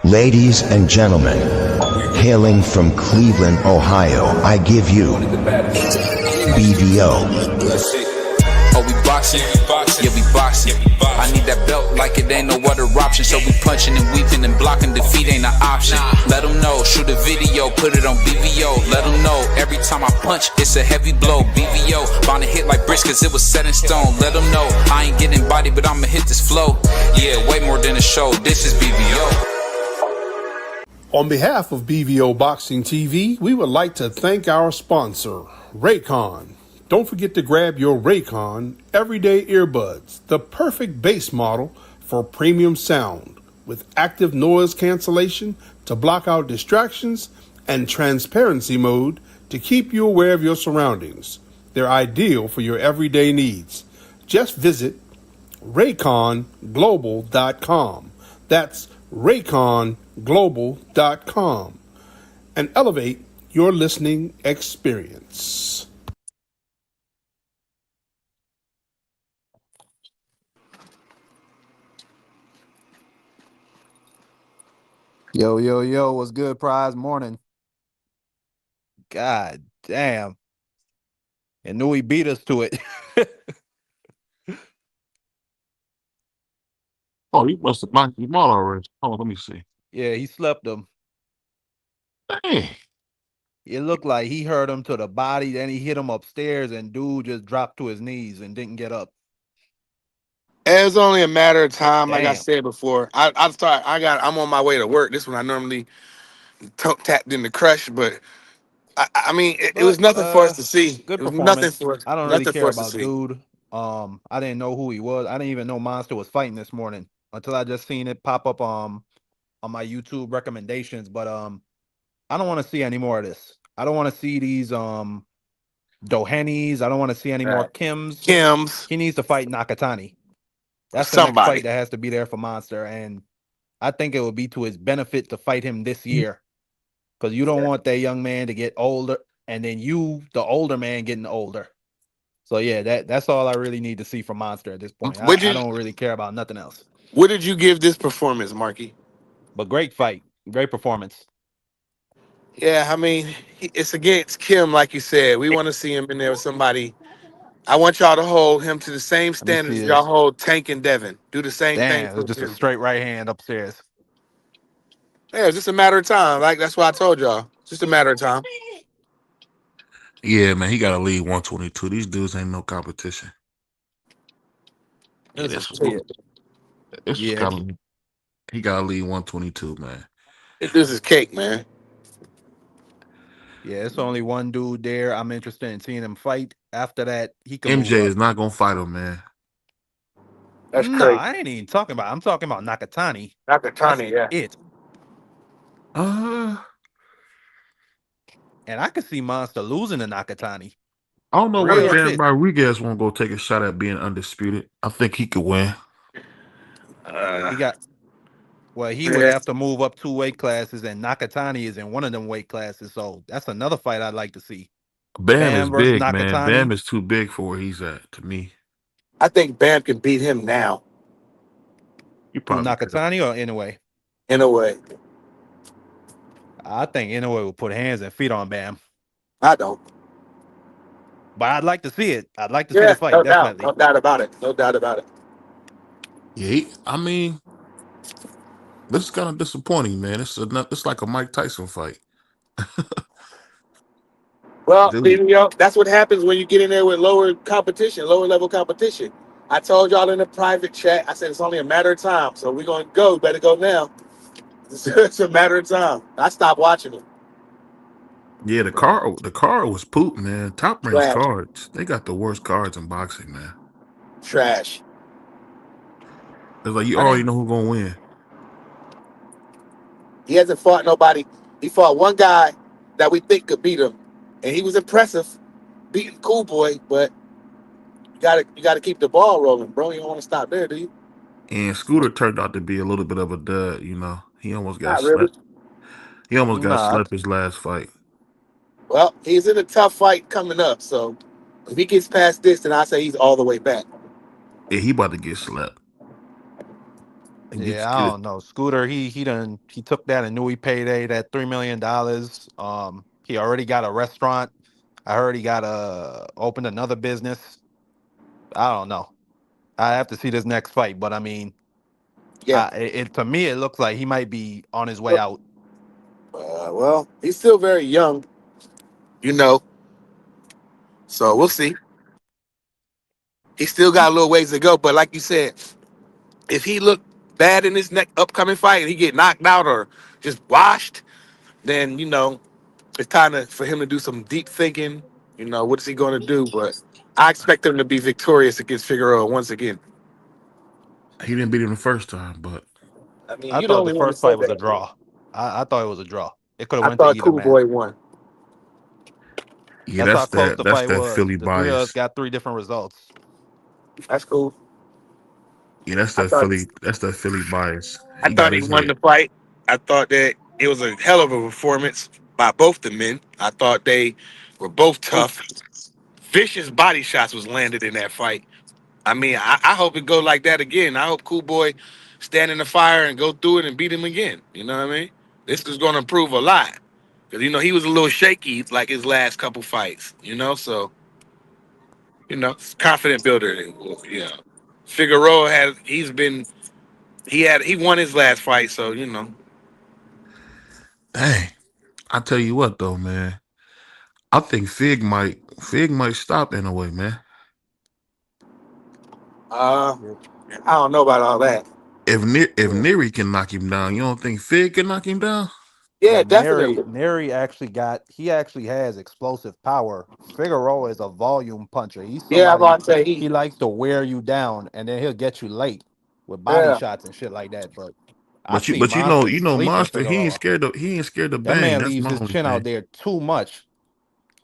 Ladies and gentlemen, hailing from Cleveland, Ohio, I give you BVO. Oh, we boxing? Yeah, we boxing. I need that belt like it ain't no other option. So we punching and weaving and blocking. Defeat ain't an option. Let them know, shoot a video, put it on BVO. Let them know, every time I punch, it's a heavy blow. BVO, bound to hit like bricks cause it was set in stone. Let them know, I ain't getting body, but I'ma hit this flow. Yeah, way more than a show, this is BVO. On behalf of BVO Boxing TV, we would like to thank our sponsor, Raycon. Don't forget to grab your Raycon Everyday Earbuds, the perfect bass model for premium sound, with active noise cancellation to block out distractions and transparency mode to keep you aware of your surroundings. They're ideal for your everyday needs. Just visit rayconglobal.com. That's rayconglobal.com and elevate your listening experience. Yo, yo, yo, what's good, Prize Morning? God damn. And Inoue beat us to it. Oh, he must have knocked him out already. Oh, let me see. Yeah, he slept him. Dang. It looked like he hurt him to the body, then he hit him upstairs, and dude just dropped to his knees and didn't get up. It was only a matter of time, like I Damn. said before. I'm on my way to work. This one I normally tapped in the crush, but I mean, it was But nothing for us to see. good It was nothing performance. for us, I don't really nothing care for us to about see. dude. I didn't know who he was. I didn't even know Monster was fighting this morning until I just seen it pop up on my YouTube recommendations. But I don't want to see any more of this. I don't want to see these Dohenis. I don't want to see any more Kims. He needs to fight Nakatani. That's the next fight that has to be there for Monster, and I think it would be to his benefit to fight him this year, because you don't want that young man to get older, and then you, the older man, getting older. So yeah, that's all I really need to see from Monster at this point. I don't really care about nothing else. What did you give this performance, Marky? But great fight, great performance. Yeah, I mean, it's against Kim, like you said. We want to see him in there with somebody. I want y'all to hold him to the same Let me standards see y'all this. hold Tank and Devin. Do the same thing Damn, for it's just a him. straight right hand upstairs. Yeah, it's just a matter of time. Like that's what I told y'all. It's just a matter of time. Yeah, man, he got to lead 122. These dudes ain't no competition. Yeah, This this yeah. he got to lead 122, man. This is cake, man. Yeah, it's only one dude there. I'm interested in seeing him fight. After that, he can MJ move up. is not gonna fight him, man. That's No, crazy. I ain't even talking about. I'm talking about Nakatani. Nakatani, yeah. It. And I could see Monster losing to Nakatani. I don't know why Real Dan shit. Rodriguez won't go take a shot at being undisputed. I think he could win. He would have to move up 2 weight classes, and Nakatani is in one of them weight classes. So that's another fight I'd like to see. Bam is versus big, man. Nakatani. Bam is too big for where he's at, to me. I think Bam can beat him now. You probably Nakatani or Inoue? In a way. I think Inoue will put hands and feet on Bam. I don't. But I'd like to see it. I'd like to see the fight, no definitely. Doubt. No doubt about it. No doubt about it. Yeah, I mean, this is kind of disappointing, man. It's like a Mike Tyson fight. Well, that's what happens when you get in there with lower level competition. I told y'all in the private chat, I said it's only a matter of time. So we're going to go. Better go now. It's a matter of time. I stopped watching them. Yeah, the card was poop, man. Top range cards. They got the worst cards in boxing, man. Trash. It's like you already know who's gonna win. He hasn't fought nobody. He fought one guy that we think could beat him, and he was impressive, beating Cool Boy. But you gotta keep the ball rolling, bro. You don't want to stop there, do you? And Scooter turned out to be a little bit of a dud. You know, he almost got Not slept. really. He almost got slept his last fight. Well, he's in a tough fight coming up, so if he gets past this, then I say he's all the way back. Yeah, he about to get slept. and Yeah, I don't know. Scooter, he took that Inoue payday, that $3 million. He already got a restaurant. I heard he got opened another business. I don't know. I have to see this next fight, but I mean, Yeah. to me it looks like he might be on his way out. Well, he's still very young, you know. So we'll see. He still got a little ways to go, but like you said, if he look bad in this next upcoming fight and he get knocked out or just washed, then it's time for him to do some deep thinking. What is he going to do? But I expect him to be victorious against Figueroa once again. he didn't beat him the first time, but I mean, I you the thought the only one that first said fight was a that. draw. I thought it was a draw. It could have I went to thought either Cool man. Boy won. yeah, That's how that's close that the that's fight that was. Philly The three of us bias. got three different results. That's cool. Yeah, that's I that thought Philly. That's that Philly bias. I He got thought he his won head. the fight. I thought that it was a hell of a performance by both the men. I thought they were both tough. Vicious body shots was landed in that fight. I mean, I hope it go like that again. I hope Cool Boy stand in the fire and go through it and beat him again. You know what I mean? This is going to improve a lot because he was a little shaky like his last couple fights. So it's confident builder. Figueroa he won his last fight, so Dang, I tell you what though, man. I think Fig might stop in a way, man. uh, I don't know about all that. If Yeah. Neri can knock him down, you don't think Fig can knock him down? Yeah, But Neri, definitely. Neri he actually has explosive power. Figueroa is a volume puncher. He's Yeah, I'm somebody, about to say he likes to wear you down and then he'll get you late with body Yeah, shots and shit like that. But I But you see but you know Monster you know sleeping Monster, Figueroa. he ain't scared to That bang. man That's leaves my his only chin out thing. there too much.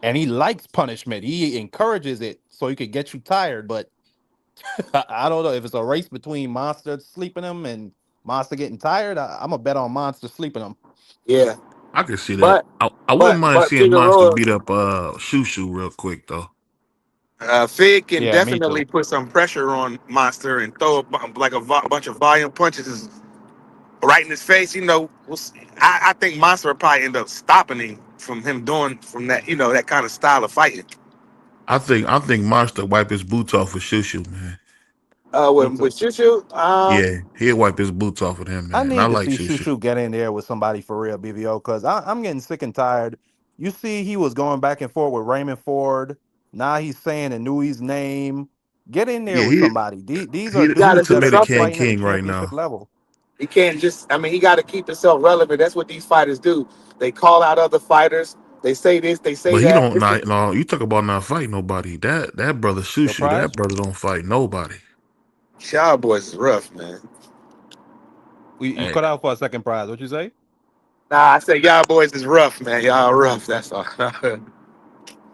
And he likes punishment. He encourages it so he could get you tired. But I don't know if it's a race between Monster sleeping him and Monster getting tired. I'm gonna bet on Monster sleeping him. yeah. I can see that. But I wouldn't but mind but seeing Monster Figueroa, beat up Shoo Shoo real quick though. Fig can Yeah, me definitely too. put some pressure on Monster and throw bunch of volume punches right in his face. We'll see. I think Monster will probably end up stopping him from doing from that that kind of style of fighting. I think Monster wipe his boots off with Shoo Shoo, man. Me With too. Choo Choo, Yeah, he'll wipe his boots off with him, I man. And I need to like see Shoo Shoo. Shushu get in there with somebody for real, BVO, because I'm getting sick and tired. You see, he was going back and forth with Raymond Ford. Now he's saying Inui's name. Get in there Yeah, with he somebody. These are he got the to dudes do that are Tomato Can something. fighting at the King right championship now. level. He can't just. I mean, he got to keep himself relevant. That's what these fighters do. They call out other fighters. They say this. They say But he that. don't not no. You talk about not fight nobody. That brother Shoo Shoo, that Surprise? brother don't fight nobody. Cowboys is rough, man. You Hey, cut out for a second, prize. What you say? Nah, I say y'all boys is rough, man. Y'all rough. That's all.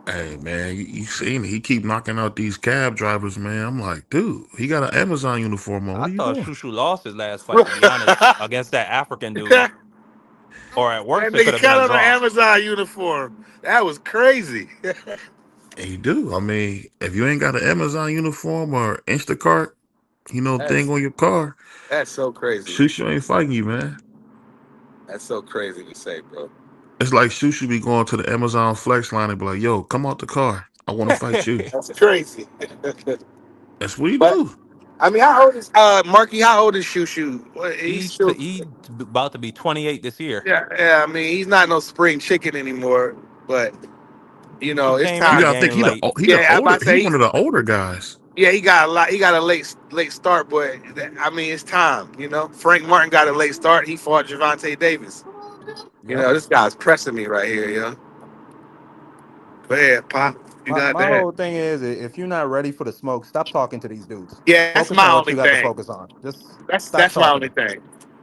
hey, man, you seen it. He keep knocking out these cab drivers, man. I'm like, dude, he got an Amazon uniform on. I What are you thought doing? Shushu lost his last fight, to be honest, that against that African dude. Or at worst, it could nigga have been got a on an draw. Amazon uniform. That was crazy. And he do. I mean, if you ain't got an Amazon uniform or Instacart, thing that's on your car, that's so crazy. Shushu ain't fighting you, man. That's so crazy to say, bro. It's like Shushu be going to the Amazon Flex line and be like, "Yo, come out the car. I want to fight you." That's crazy. That's what he But do. I mean, how old is Marky? How old is Shoo Shoo? He's still. He about to be 28 this year. Yeah, yeah. I mean, he's not no spring chicken anymore. But He it's came in You the time. gotta think game late. he the Yeah, I older. about to He say one of the older guys. yeah, he got a lot. He got a late start, but I mean, it's time. Frank Martin got a late start. He fought Javante Davis. Yep. This guy's pressing me right here, Go ahead, Pop. You got My that? whole thing is, if you're not ready for the smoke, stop talking to these dudes. Yeah, that's Focus on my what you only got to thing. focus on. Just That's stop that's my talking to only them. thing,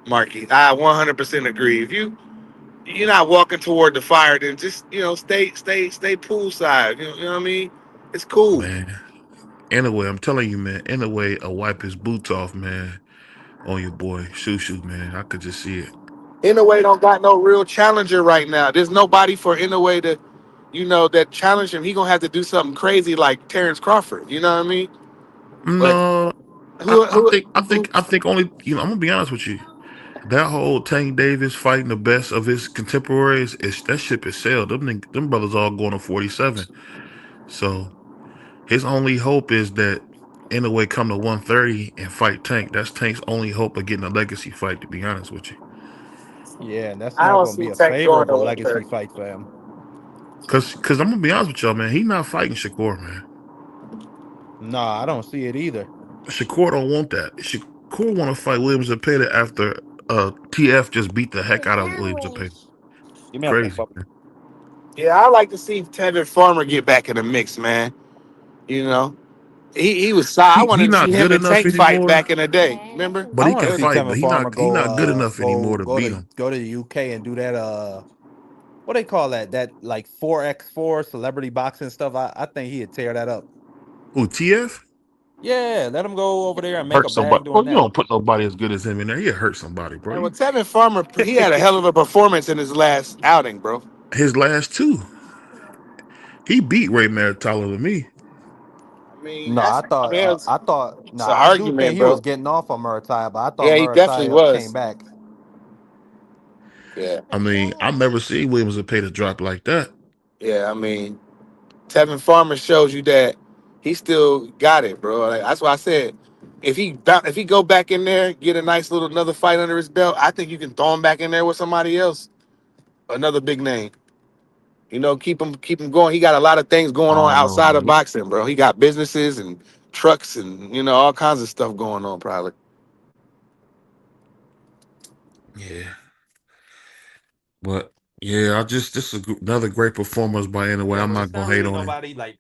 Marky. I 100% agree. If you're not walking toward the fire, then just stay poolside. You know what I mean? It's cool. Man. Anyway, I'm telling you, man. Anyway, a wipe his boots off, man, on your boy Shushu, man. I could just see it. Inoue don't got no real challenger right now. There's nobody for Inoue to, that challenge him. He gonna have to do something crazy like Terrence Crawford. You know what I mean? But No. Who I who think I who? think I think only I'm gonna be honest with you. That whole Tank Davis fighting the best of his contemporaries is that ship is sailed. Them brothers all going to 47. So his only hope is that Inoue come to 130 and fight Tank. That's Tank's only hope of getting a legacy fight. To be honest with you, Yeah, and that's I not don't going to see be a Tank going to favorable one legacy thirty. fight for him. because I'm gonna be honest with y'all, man. He not fighting Shakur, man. No, I don't see it either. Shakur don't want that. Shakur want to fight Williams Zepeda after TF just beat the heck out of Williams Zepeda. Give me a Crazy, pop. man. Yeah, I like to see Tevin Farmer get back in the mix, man. You know, he was solid. I He wanted to see not him good and enough Tank fight anymore, back in the day. Remember? but I he want can to see fight. But Tevin Farmer he go not good enough anymore to go beat to him. go to the UK and do that what they call that like 4x4 celebrity boxing stuff. I think he'd tear that up. Who TF? Yeah, let him go over there and make a Hurt somebody. bag doing Well, you that. don't put nobody as good as him in there. He'll hurt somebody, bro. And with Tevin Farmer, he had a hell of a performance in his last outing, bro. His last two, he beat Ray Maritalo to me. I mean, No, that's I mean, I thought no, it's an I do think argument, he was bro. getting off on Murtai, but I thought Yeah, he definitely Murtai came was. back. Yeah, I mean, I've never seen Williams pay to drop like that. yeah. I mean, Tevin Farmer shows you that he still got it, bro. Like, that's why I said if he go back in there, get a nice little another fight under his belt, I think you can throw him back in there with somebody else, another big name. You know, keep him going. He got a lot of things I going on don't know, outside of man. boxing, bro. He got businesses and trucks and all kinds of stuff going on, probably. Yeah, but yeah, I just this is another great performance by Anyway. Yeah, I'm but not it's gonna not hate really on him. nobody like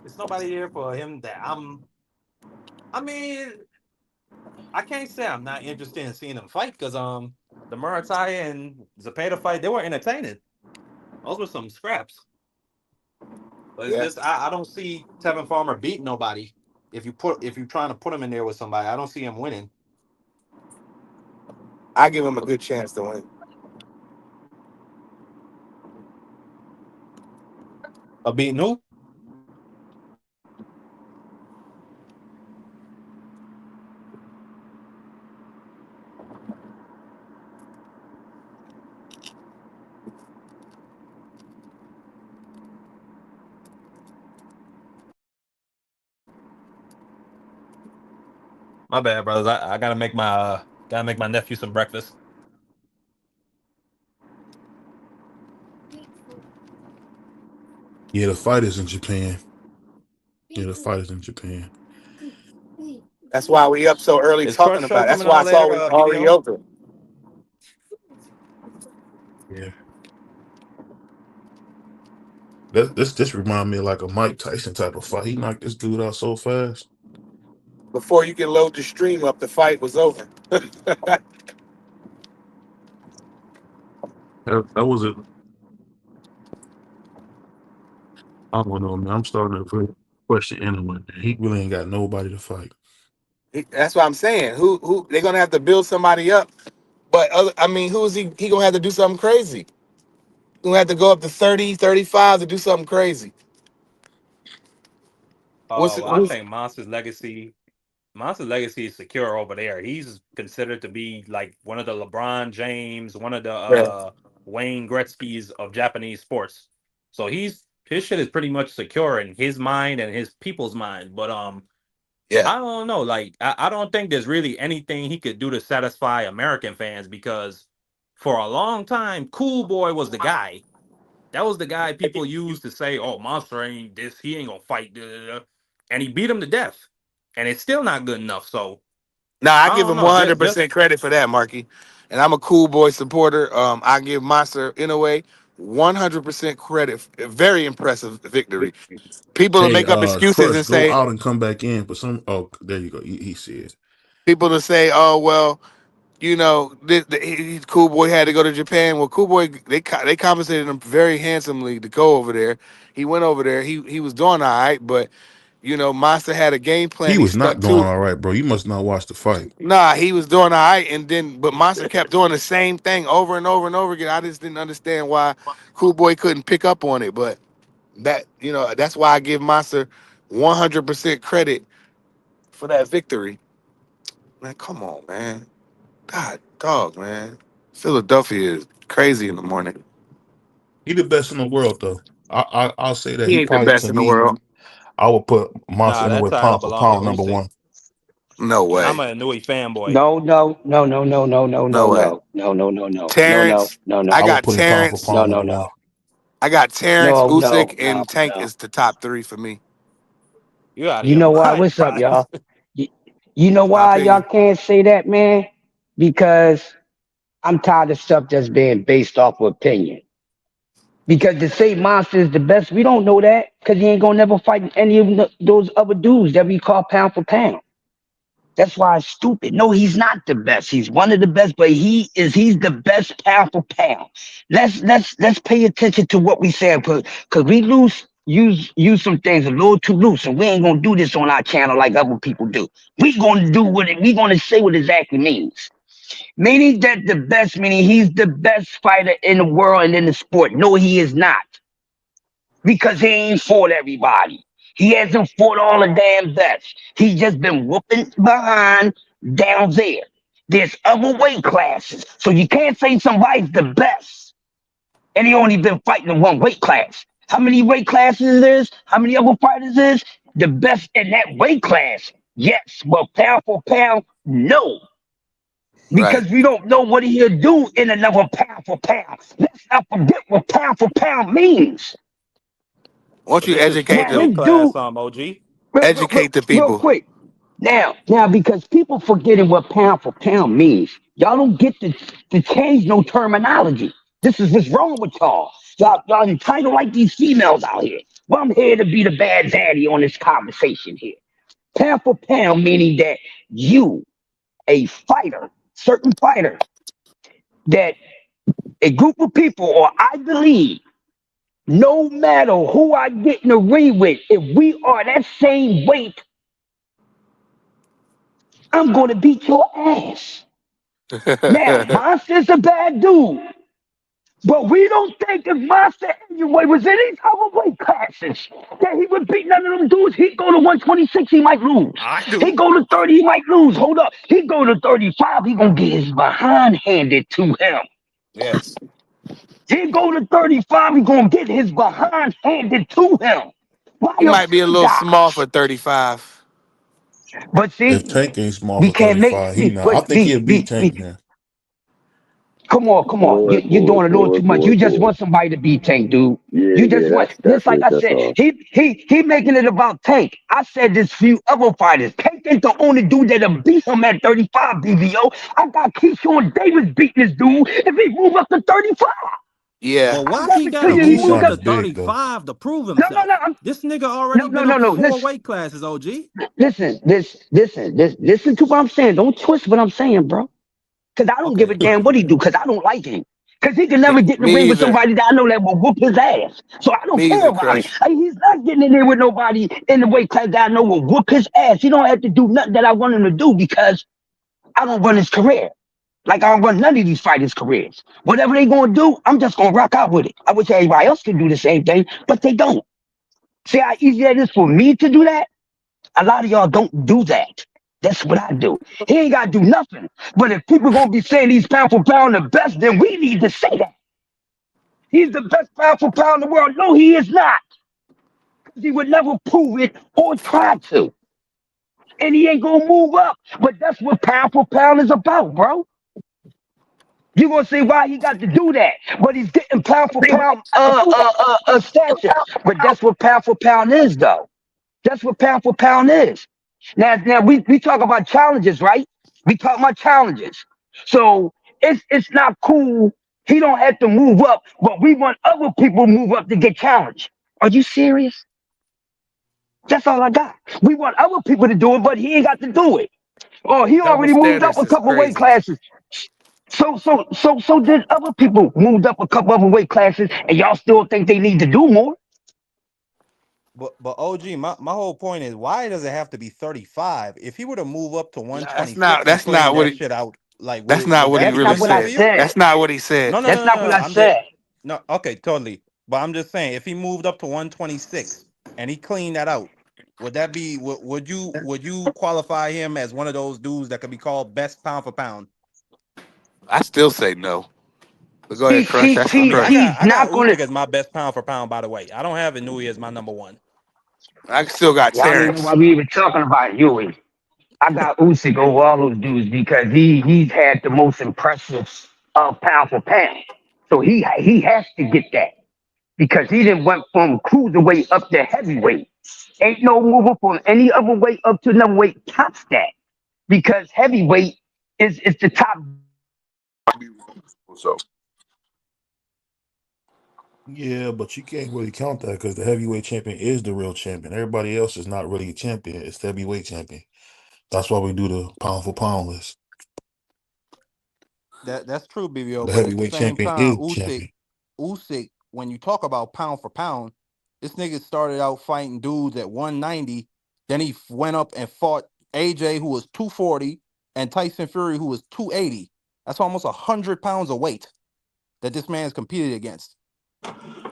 it's nobody here for him that I mean, I can't say I'm not interested in seeing him fight because the Murtai and Zapata fight, they were entertaining. Those were some scraps. But it's Yeah, just I don't see Tevin Farmer beating nobody. If you're trying to put him in there with somebody, I don't see him winning. I give him a good chance to win. A beating who? My bad, brothers. I gotta make my nephew some breakfast. Yeah, the fight is in Japan. Yeah, the fight is in Japan. That's why we up so early Is Crush talking Show about it. That's coming why on it's later, already BDO? over. Yeah, this remind me of like a Mike Tyson type of fight. He knocked this dude out so fast. Before you can load the stream up, the fight was over. That was it. I don't know, man. I'm starting to question Anyway. Man. He really ain't got nobody to fight. That's what I'm saying. Who they're gonna have to build somebody up. But I mean, who is he gonna have to do something crazy? Gonna have to go up to 30, 35 to do something crazy. What's it? Well, I think Monster's legacy is secure over there. He's considered to be like one of the LeBron James, one of the Yeah. Wayne Gretzky's of Japanese sports. So his shit is pretty much secure in his mind and his people's mind. But Yeah. I don't know. Like I don't think there's really anything he could do to satisfy American fans because for a long time, Cool Boy was the guy. That was the guy people used to say, "Oh, Monster ain't this. He ain't gonna fight." Da, da, da. And he beat him to death, and it's still not good enough. So Nah, I I give don't him know. Just 100% credit for that, Marky. And I'm a cool boy supporter. I give Monster Inoue 100% credit. Very impressive victory. People will Hey, make up excuses Crush, and go say, out and come back in. But some there you go. He said. people to say, oh well, Cool Boy had to go to Japan. Well, Cool Boy they compensated him very handsomely to go over there. He went over there. He was doing all right, but Monster had a game He plan. He was not stuck doing to it. all right, bro. You must not watch the fight. Nah, he was doing all right, and then but Monster kept doing the same thing over and over and over again. I just didn't understand why Cool Boy couldn't pick up on it, but that's why I give Monster 100% credit for that victory. Man, come on, man. God, dog, man. Philadelphia is crazy in the morning. He the best in the world, though. I'll say that. He He ain't the probably best to in the me, world. I would put Monster Nah, that Inoue title pound for belong to pound number Usyk. one. No I'm way. a Inoue fanboy. No, no, no, no, no, no, no, No no, way. no, no, no, no, no, no, no, Terrence, no, I no, I would got put him pound for Terrence. no, pound no, number no, one. I got Terrence, no, no, Usyk, no, and Tank no. is the top three for me. You out of You your know why? mind, What's up, Brian. y'all? You, you know In my why y'all opinion. can't say that, man? Because I'm tired of stuff just being based off of opinion. Because to say Monster is the best, we don't know that because he ain't gonna never fight any of those other dudes that we call pound for pound. That's why it's stupid. No, he's not the best. He's one of the best, but he's the best pound for pound. Let's pay attention to what we say because we use some things a little too loose, and we ain't gonna do this on our channel like other people do. We gonna do what we gonna say what it exactly means. Meaning that the best, meaning he's the best fighter in the world and in the sport. No, he is not. Because he ain't fought everybody. He hasn't fought all the damn best. He's just been whooping behind down there. There's other weight classes. So you can't say somebody's the best. And he only been fighting in one weight class. How many weight classes there's? How many other fighters is? The best in that weight class. Yes, but pound for pound, no. Right. Because we don't know what he'll do in another pound for pound. Let's not forget what pound for pound means. Won't But you this is educate street Now them? this weight class, dude, OG. Educate the real people. quick. Now, because people forgetting what pound for pound means. Y'all don't get to change no terminology. This is what's wrong with y'all. Y'all entitled like these females out here. Well, I'm here to be the bad daddy on this conversation here. Pound for pound meaning that you, a fighter, certain fighter, that a group of people, or I believe, no matter who I get in the ring with, if we are that same weight, I'm going to beat your ass. Now, Monster's a bad dude, but we don't think if Monster anyway was in these other weight classes that he would beat none of them dudes. He'd go to 126, he might lose. I He do. go to 30, he might lose. Hold up. He go to 35, he gonna get his behind handed to him. Yes. He go to 35, he gonna get his behind handed to him. Why He you might be a afraid little die? small for 35. But If see, Tank ain't small we for can't make 35, he we not. I but think he'll beat Tank, we man. come on. You're doing a little too much. You just want somebody to beat Tank, dude. Yeah, You yeah, just want that's just like it. I That's said, all. he making it about Tank. I said this few other fighters. Tank ain't the only dude that'll beat him at 35, BBO. I got Keyshawn Davis beating this dude if he move up to 35. Yeah. But I why he got guarantee to you But he move moved up Keyshawn up. to is big, though. 35 to prove No, himself? This nigga no, already no, been no, up to no. 4 weight classes, OG. Listen to what I'm saying. Don't twist what I'm saying, bro. Because I don't give Okay, a damn what he do, because I don't like him. Because he can Me, never get in the ring me with either. somebody that I know that will whoop his ass. So I don't Me care either, about him. Crush. He's not getting in there with nobody in the weight class that I know will whoop his ass. He don't have to do nothing that I want him to do because I don't run his career. Like I don't run none of these fighters' careers. Whatever they gonna do, I'm just gonna rock out with it. I wish everybody else could do the same thing, but they don't. See how easy that is for me to do that? A lot of y'all don't do that. That's what I do. He ain't gotta do nothing. But if people gonna be saying he's pound for pound the best, then we need to say that. He's the best pound for pound in the world. No, he is not. Because he would never prove it or try to. And he ain't gonna move up. But that's what pound for pound is about, bro. You gonna say why he got to do that? But he's getting pound for pound stature. But that's what pound for pound is, though. That's what pound for pound is. Now we talk about challenges, right? We talk about challenges. So it's not cool. He don't have to move up, but we want other people to move up to get challenged. Are you serious? That's all I got. We want other people to do it, but he ain't got to do it. Oh, he Double already moved up standards a is couple weight crazy. classes. So did other people moved up a couple other weight classes, and y'all still think they need to do more? but OG, my whole point is why does it have to be 35? If he were to move up to Nah, That's not. 126 and That's not clean what that he. shit out, like That's not would what he that That's be really not good what enough I for said. you? said. That's not what he said. That's not what I I'm just said. no, okay, totally. But I'm just saying if he moved up to 126 and he cleaned that out, Would that be would you qualify him as one of those dudes that could be called best pound for pound? I still say no. But go ahead, He's Crush. he's That's I the mean, he's Crush. he's I got not gonna. Usyk as my best pound for pound. By the way, I don't have Inoue as my number one. I still got Yeah, I don't even know Terrence. why we even talking about Huey. I got Usyk over all those dudes because he's had the most impressive pound for pound. So he has to get that because he didn't went from cruiserweight up to heavyweight. Ain't no moving from any other weight up to another weight tops that because heavyweight is the top. So Yeah, but you can't really count that because the heavyweight champion is the real champion. Everybody else is not really a champion. It's the heavyweight champion. That's why we do the pound for pound list. That's true, BBO. The But at the heavyweight same champion time, is champion. Usyk, when you talk about pound for pound, this nigga started out fighting dudes at 190. Then he went up and fought AJ, who was 240, and Tyson Fury, who was 280. That's almost 100 pounds of weight that this man has competed against.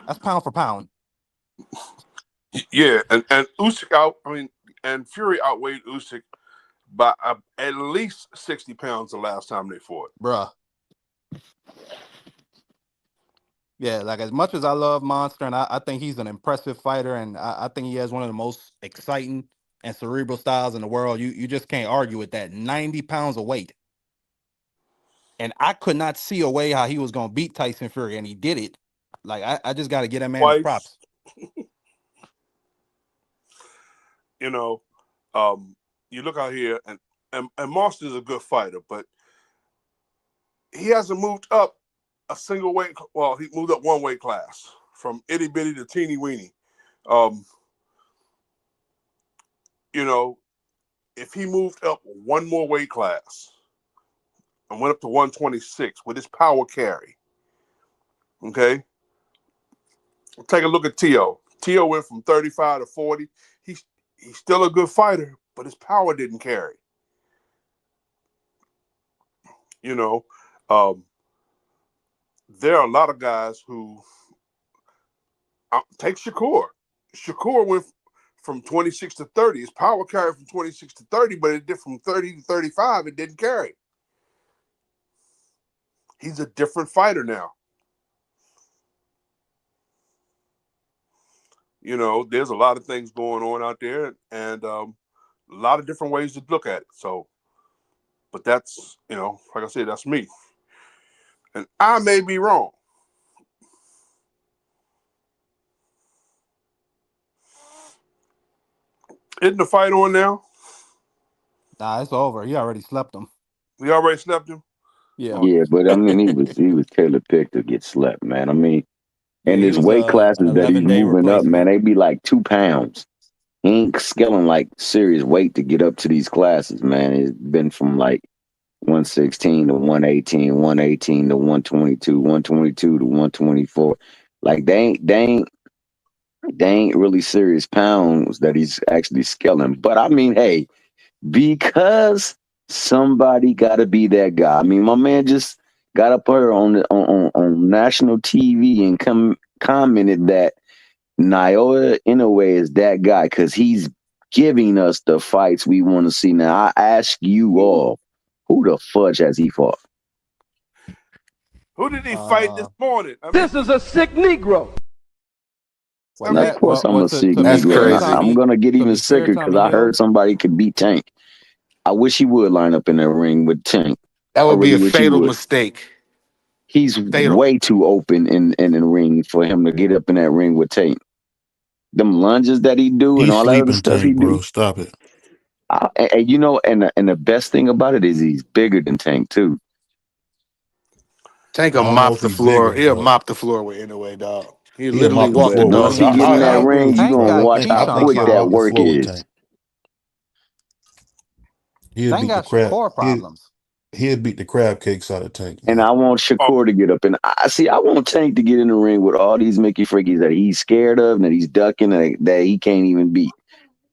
That's pound for pound. yeah, and Usyk and Fury outweighed Usyk by at least 60 pounds the last time they fought. Bruh. Yeah, like as much as I love Monster, and I think he's an impressive fighter, and I think he has one of the most exciting and cerebral styles in the world. You just can't argue with that. 90 pounds of weight. And I could not see a way how he was going to beat Tyson Fury, and he did it. Like, I just got to get that man his props. You know, you look out here, and Monster's a good fighter, but he hasn't moved up a single weight. Well, he moved up one weight class from itty bitty to teeny weeny. You know, if he moved up one more weight class and went up to 126 with his power carry, okay? Take a look at Tio. Tio went from 35 to 40. He's still a good fighter, but his power didn't carry. You know, there are a lot of guys who take Shakur. Shakur went from 26 to 30. His power carried from 26 to 30, but it did from 30 to 35. It didn't carry. He's a different fighter now. You know, there's a lot of things going on out there, and a lot of different ways to look at it. So, but that's, you know, like I said, that's me. And I may be wrong. Isn't the fight on now? Nah, it's over. He already slept him. We already slept him? Yeah. Yeah, but I mean, he was tailor picked to get slept, man. I mean, and He his was weight an classes that he's 11-day moving up, man, replacement. they be like 2 pounds. He ain't scaling like serious weight to get up to these classes, man. It's been from like 116 to 118, 118 to 122, 122 to 124. Like they ain't really serious pounds that he's actually scaling. But I mean, hey, because somebody got to be that guy. I mean, my man just got up here on national TV and commented that Naoya Inoue is that guy because he's giving us the fights we want to see. Now, I ask you all, who the fudge has he fought? Who did he fight this morning? I mean, This is a sick Negro. And of course, I'm a sick That's Negro, and crazy. I'm gonna get even fair, sicker because Tommy I Hill, heard somebody could beat Tank. I wish he would line up in that ring with Tank. That I would be really a wish he fatal would. mistake. He's Fatal. way too open in the ring for him to get up in that ring with Tank. Them lunges that he do and He's all that other sleeping stuff he Tank, bro. do. Stop it. And you know, and the best thing about it is he's bigger than Tank too. Tank I will don't know mop if the he's floor. bigger, He'll but mop the floor with Inoue, dog. He he'll literally mop the walk the floor with Once dog. he Tank. get in that I ring, you Tank gonna got watch I how Keyshawn think quick he'll that mop the problems. work floor with is. Tank. He'll Tank beat the got crab. Shakur problems. He'll beat the crab cakes out of Tank, And man. I want Shakur to get up, and I want Tank to get in the ring with all these Mickey Frickies that he's scared of and that he's ducking and that he can't even beat.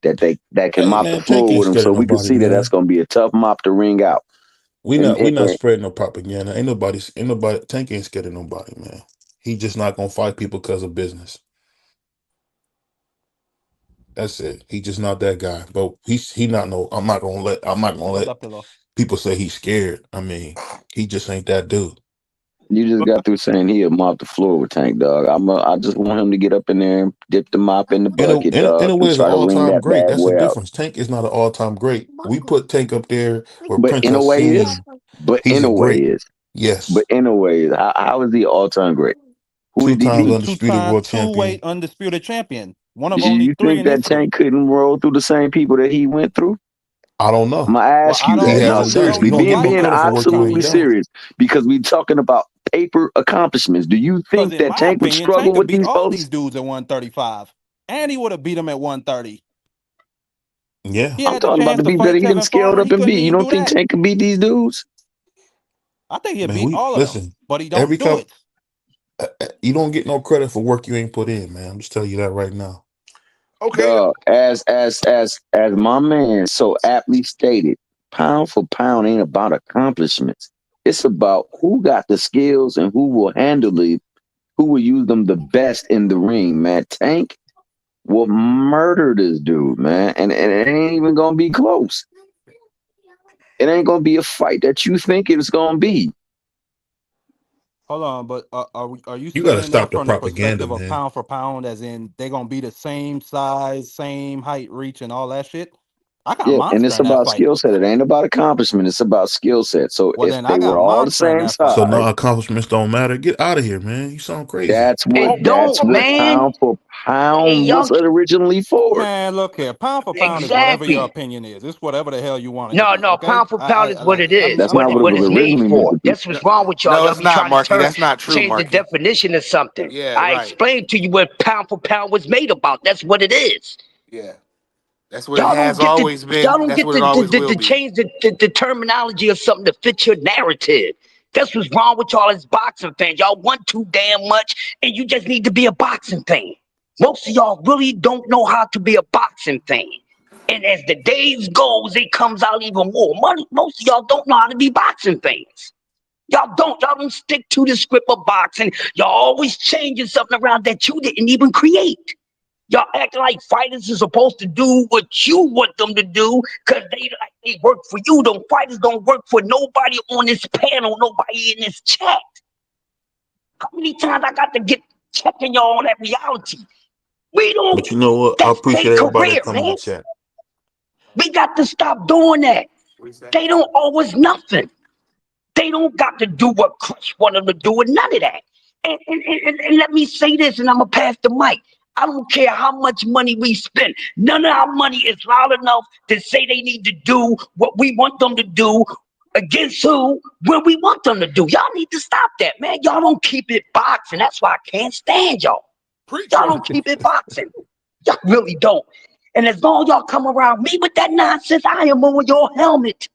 That can Hey mop the man, Tank floor ain't with him, scared so of we can nobody, see that that's man. gonna be a tough mop to ring out. We not And spreading no propaganda. Ain't nobody Tank ain't scared of nobody, man. He just not gonna fight people because of business. That's it. He just not that guy. But he not no. I'm not gonna let What's up, Pillow? people say he's scared. I mean, he just ain't that dude. You just got through saying he'll mop the floor with Tank, dog. I just want him to get up in there and dip the mop in the bucket, In dog, a and way, is an try to all wring time that great. bad That's the boy out. difference. Tank is not an all time great. We put Tank up there where But Prince in a way, is. Hassim. But He's in a a way, great. is. But Yes, in a way, how is he all time great? Who two did he times beat? undisputed world Two-weight champion. undisputed champion. One of only You three think in that history. Tank couldn't roll through the same people that he went through? I don't I'm know. gonna Well, ask I you He that. don't No, know. hasn't We done it. don't You seriously, know don't give being him no why he being credit didn't for win working where he absolutely done. serious because we talking about paper accomplishments. Do you Because think in that my Tank would opinion, struggle Tank could with beat these all folks? these dudes at 135. And he would have beat him at 130. Yeah, He I'm had the talking about chance the to people that fight he done Tevin scaled Farmer. up He and couldn't beat. You even don't do think that. Tank could beat these dudes? I think he'll man. beat We all of them, listen. but he Every don't do cup. it. You don't get no credit for work you ain't put in, man. I'm just telling you that right now. Okay. Dog, as my man so aptly stated, pound for pound ain't about accomplishments. It's about who got the skills and who will handle it, who will use them the best in the ring, man. Tank will murder this dude, man. And it ain't even gonna be close. It ain't gonna be a fight that you think it's gonna be. Hold on, but are you You got to saying stop that the from the propaganda, perspective of man. pound for pound, as in they're gonna be the same size, same height, reach, and all that shit? I got Yeah, and Monster it's in that about fight. skill set. It ain't about accomplishment. It's about skill set. So Well, if then I they got were all the Monster in same that fight. So size, no accomplishments don't matter. Get out of here, man. You sound crazy. that's what It don't, man. pound for Hey, pound y'all. was originally for. Man, look here. Pound for pound is whatever your Exactly. opinion is. It's whatever the hell you want it to No, be. no, Okay? pound for pound is what it is. That's I'm not what it What was it's made originally meant for. to be. That's what's wrong with y'all. No, Y'all it's be not, trying to Marky. That's not true, change the Marky. definition of something. Yeah, I right. explained to you what pound for pound was made about. That's what it is. Yeah. That's what it Y'all don't has get to always y'all been. don't That's get what it always will to be. change the terminology of something to fit your narrative. That's what's wrong with y'all as boxing fans. Y'all want too damn much, and you just need to be a boxing fan. Most of y'all really don't know how to be a boxing fan. And as the days goes, it comes out even more. Most of y'all don't know how to be boxing fans. Y'all don't stick to the script of boxing. Y'all always changing something around that you didn't even create. Y'all act like fighters are supposed to do what you want them to do because they work for you. Them fighters don't work for nobody on this panel, nobody in this chat. How many times I got to get checking y'all on that reality? We don't. But you know what? I That's their appreciate everybody that career, come in the man. chat. We got to stop doing that. What you say? They don't owe us nothing. They don't got to do what Crush want them to do and none of that. And let me say this, and I'm going to pass the mic. I don't care how much money we spend. None of our money is loud enough to say they need to do what we want them to do against who, when we want them to do. Y'all need to stop that, man. Y'all don't keep it boxing. That's why I can't stand y'all. Y'all Preacher. don't keep it boxing. Y'all really don't. And as long as y'all come around me with that nonsense, I am on your helmet.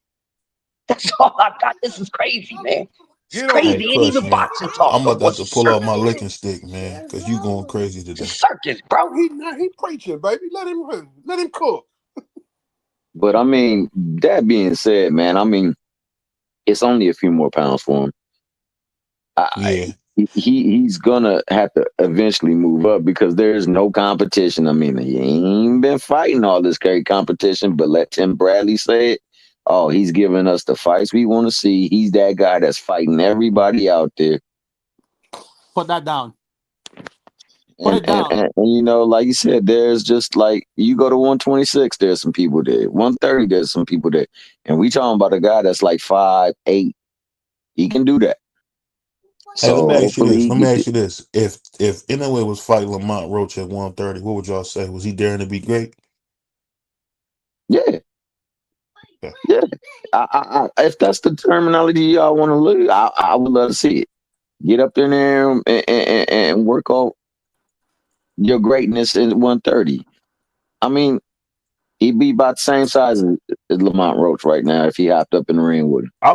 That's all I got. This is crazy, man. It's Get on. Hey, crazy. Ain't Crush, even man. boxing talk I'm no about to more. have It's a to pull out my circus. licking stick, man, because you going crazy It's a today. circus, bro. He preaching, baby. Let him cook. But I mean, that being said, man, I mean, it's only a few more pounds for him. Yeah. He's gonna have to eventually move up because there's no competition. I mean, he ain't been fighting all this great competition, but let Tim Bradley say it. Oh, he's giving us the fights we want to see. He's that guy that's fighting everybody out there. Put that down. Put it down. And you know, like you said, there's just like you go to 126, there's some people there. 130, there's some people there. And we talking about a guy that's like 5'8". He can do that. Hey, let So me ask you hopefully this. he Let me gets ask it. you this. If Inoue was fighting Lamont Roach at 130, what would y'all say? Was he daring to be great? Yeah, Yeah. yeah. If that's the terminology y'all want to look, I would love to see it. Get up in there and work on your greatness in 130. I mean, he'd be about the same size as Lamont Roach right now if he hopped up in the ring with him. I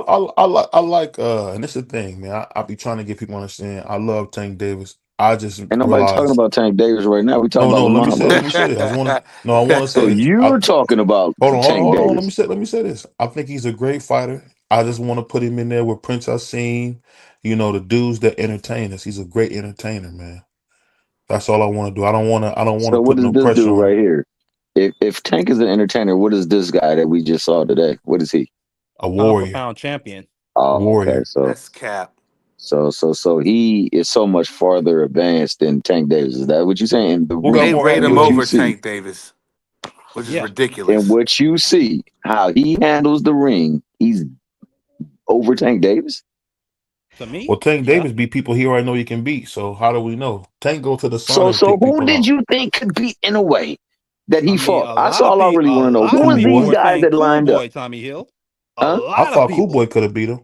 like and this is the thing, man. I be trying to get people to understand. I love Tank Davis. I just Ain't nobody talking realized about Tank Davis right now. We talking no, about no, Lamont let me Roach. say this. I want to So say this. you're talking about Tank Hold on. Davis. Let me say this. I think he's a great fighter. I just want to put him in there with Prince Hassim, the dudes that entertain us. He's a great entertainer, man. That's all I want to do. I don't want to So what put does no this pressure do on him. right here? If Tank is an entertainer, what is this guy that we just saw today? What is he? A Pound for warrior. pound champion. Oh, okay. Warrior. So That's cap. so he is so much farther advanced than Tank Davis. Is that what you're saying? The Who got They ring, more rate and him what accolades? you over see, Tank Davis, which is Yeah. and ridiculous. what you see, how he handles the ring, he's over Tank Davis. To me, Well, Tank yeah. Davis beat people he already know he can beat. So how do we know? Tank go to the sauna and So pick who people did out. you think could beat Inoue that I he mean, fought? That's all I really a want to know. lot Who of was Cool people these boy. were guys saying that Cool lined up? Boy Tommy Hill. A Huh? I lot of thought Cool Boy people. could have beat him.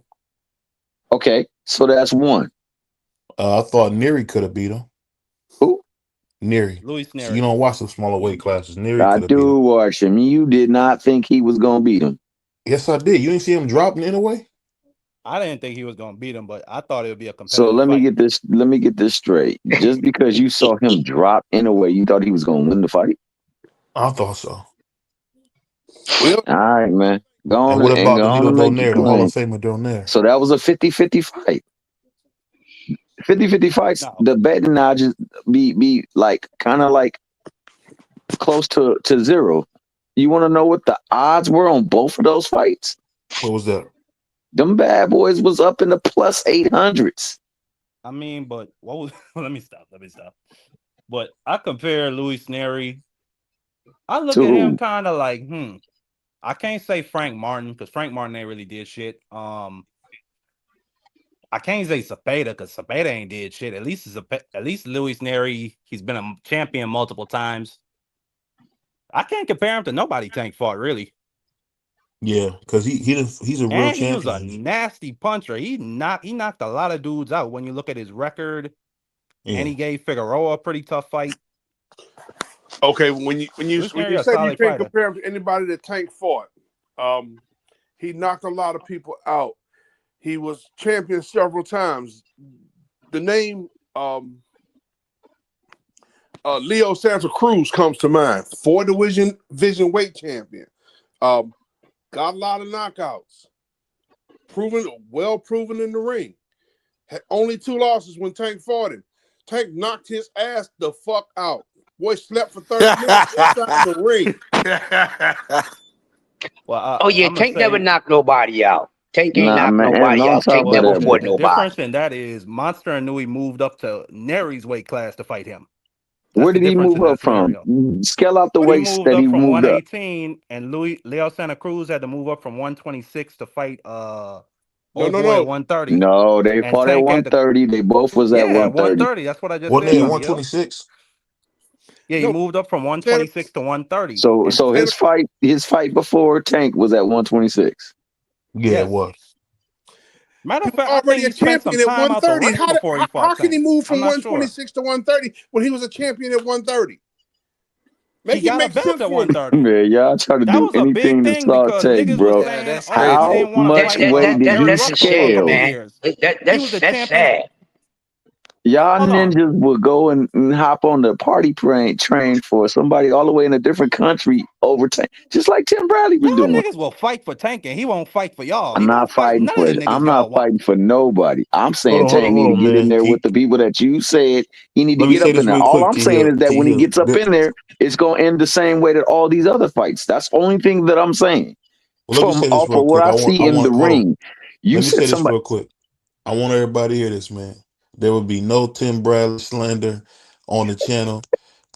Okay, so that's one. I thought Neri could have beat him. Who? Neri. Louis So you Neri. don't watch the smaller weight classes. Neri I could have beat him. do watch him. You did not think he was gonna beat him. Yes, I did. You didn't see him dropping in a way? I didn't think he was going to beat him, but I thought it would be a So competitive let me fight. get this. Let me get this straight. Just because you saw him drop Inoue, you thought he was gonna win the fight? I thought so. Well, All right, man. Go And on what and about go on Donito and make your Donaire, the Hall of claim. Famer Donaire? So that was a 50-50 fight. 50-50 fights, No. the betting odds be like kind of like close to zero. You want to know what the odds were on both of those fights? What was that? Them bad boys was up in the plus 800s. I mean, but what was? Let me stop. But I compare Louis Neri. I look To at him who? kind of like, I can't say Frank Martin because Frank Martin ain't really did shit. I can't say Cepeda because Cepeda ain't did shit. At least Louis Neri, he's been a champion multiple times. I can't compare him to nobody Tank fought really. Yeah, because he's a real And he was a champion. nasty puncher. He knocked a lot of dudes out when you look at his record. Yeah. And he gave Figueroa a pretty tough fight. okay, when you Louis Neri a said you solid can't fighter. compare him to anybody that Tank fought, he knocked a lot of people out. He was champion several times. The name Leo Santa Cruz comes to mind. 4 division weight champion. Got a lot of knockouts. Well proven in the ring. Had only 2 losses when Tank fought him. Tank knocked his ass the fuck out. Boy slept for 30 minutes inside the ring. Well, Oh yeah, I'm gonna Tank never say, knocked nobody out. Tank ain't Nah, knocked man. And nobody on out. top Tank of never that, fought the nobody. difference in that is Monster Inoue moved up to Neri's weight class to fight him. That's where the did he difference move in that up from? scenario. Scale out the He weights moved that up he from moved up. 118, and Leo Santa Cruz had to move up from 126 to fight No, old no, boy at no. 130. No, they And fought at Tank had to 130. They both was at 130. 130. That's what I just Wasn't said, they at Tommy Hill. 126? Yeah, he No. moved up from Santa, 126 to 130. So And his fight before Tank was at 126. Yeah, it yes. was. Matter he of was fact, I think already a he spent some champion at time out the 130. ring before he How fought can he Tank. move I'm from not sure. 126 to 130 when he was a champion at 130? He Make it got a make belt sense at for me. 130. Man, y'all try to That do was a big anything to thing start because Tank, niggas was bro. Yeah, saying, that's "Oh, he crazy. How didn't want to much fight weight did Derek you Russell for a couple scale? Man. years. He was the That's champion." sad. Y'all Hold on, ninjas will go and hop on the party train for somebody all the way in a different country over Tank, just like Tim Bradley was y'all doing. niggas will fight for Tank, and he won't fight for y'all. I'm He won't not fight fighting none of for the it. niggas I'm not y'all want. fighting for nobody. I'm saying Tank need Hold to on, get in man. there with the people that you said he need to Let me get say up in this there. real All quick, I'm T saying Hill. is that T when he Hill. gets up in there, it's gonna end the same way that all these other fights. That's the only thing that I'm saying. Well, let me say this Off real of what quick. I see I in the want hold on. ring, you Let me say said this somebody. real quick. I want everybody to hear this, man. There will be no Tim Bradley slander on the channel.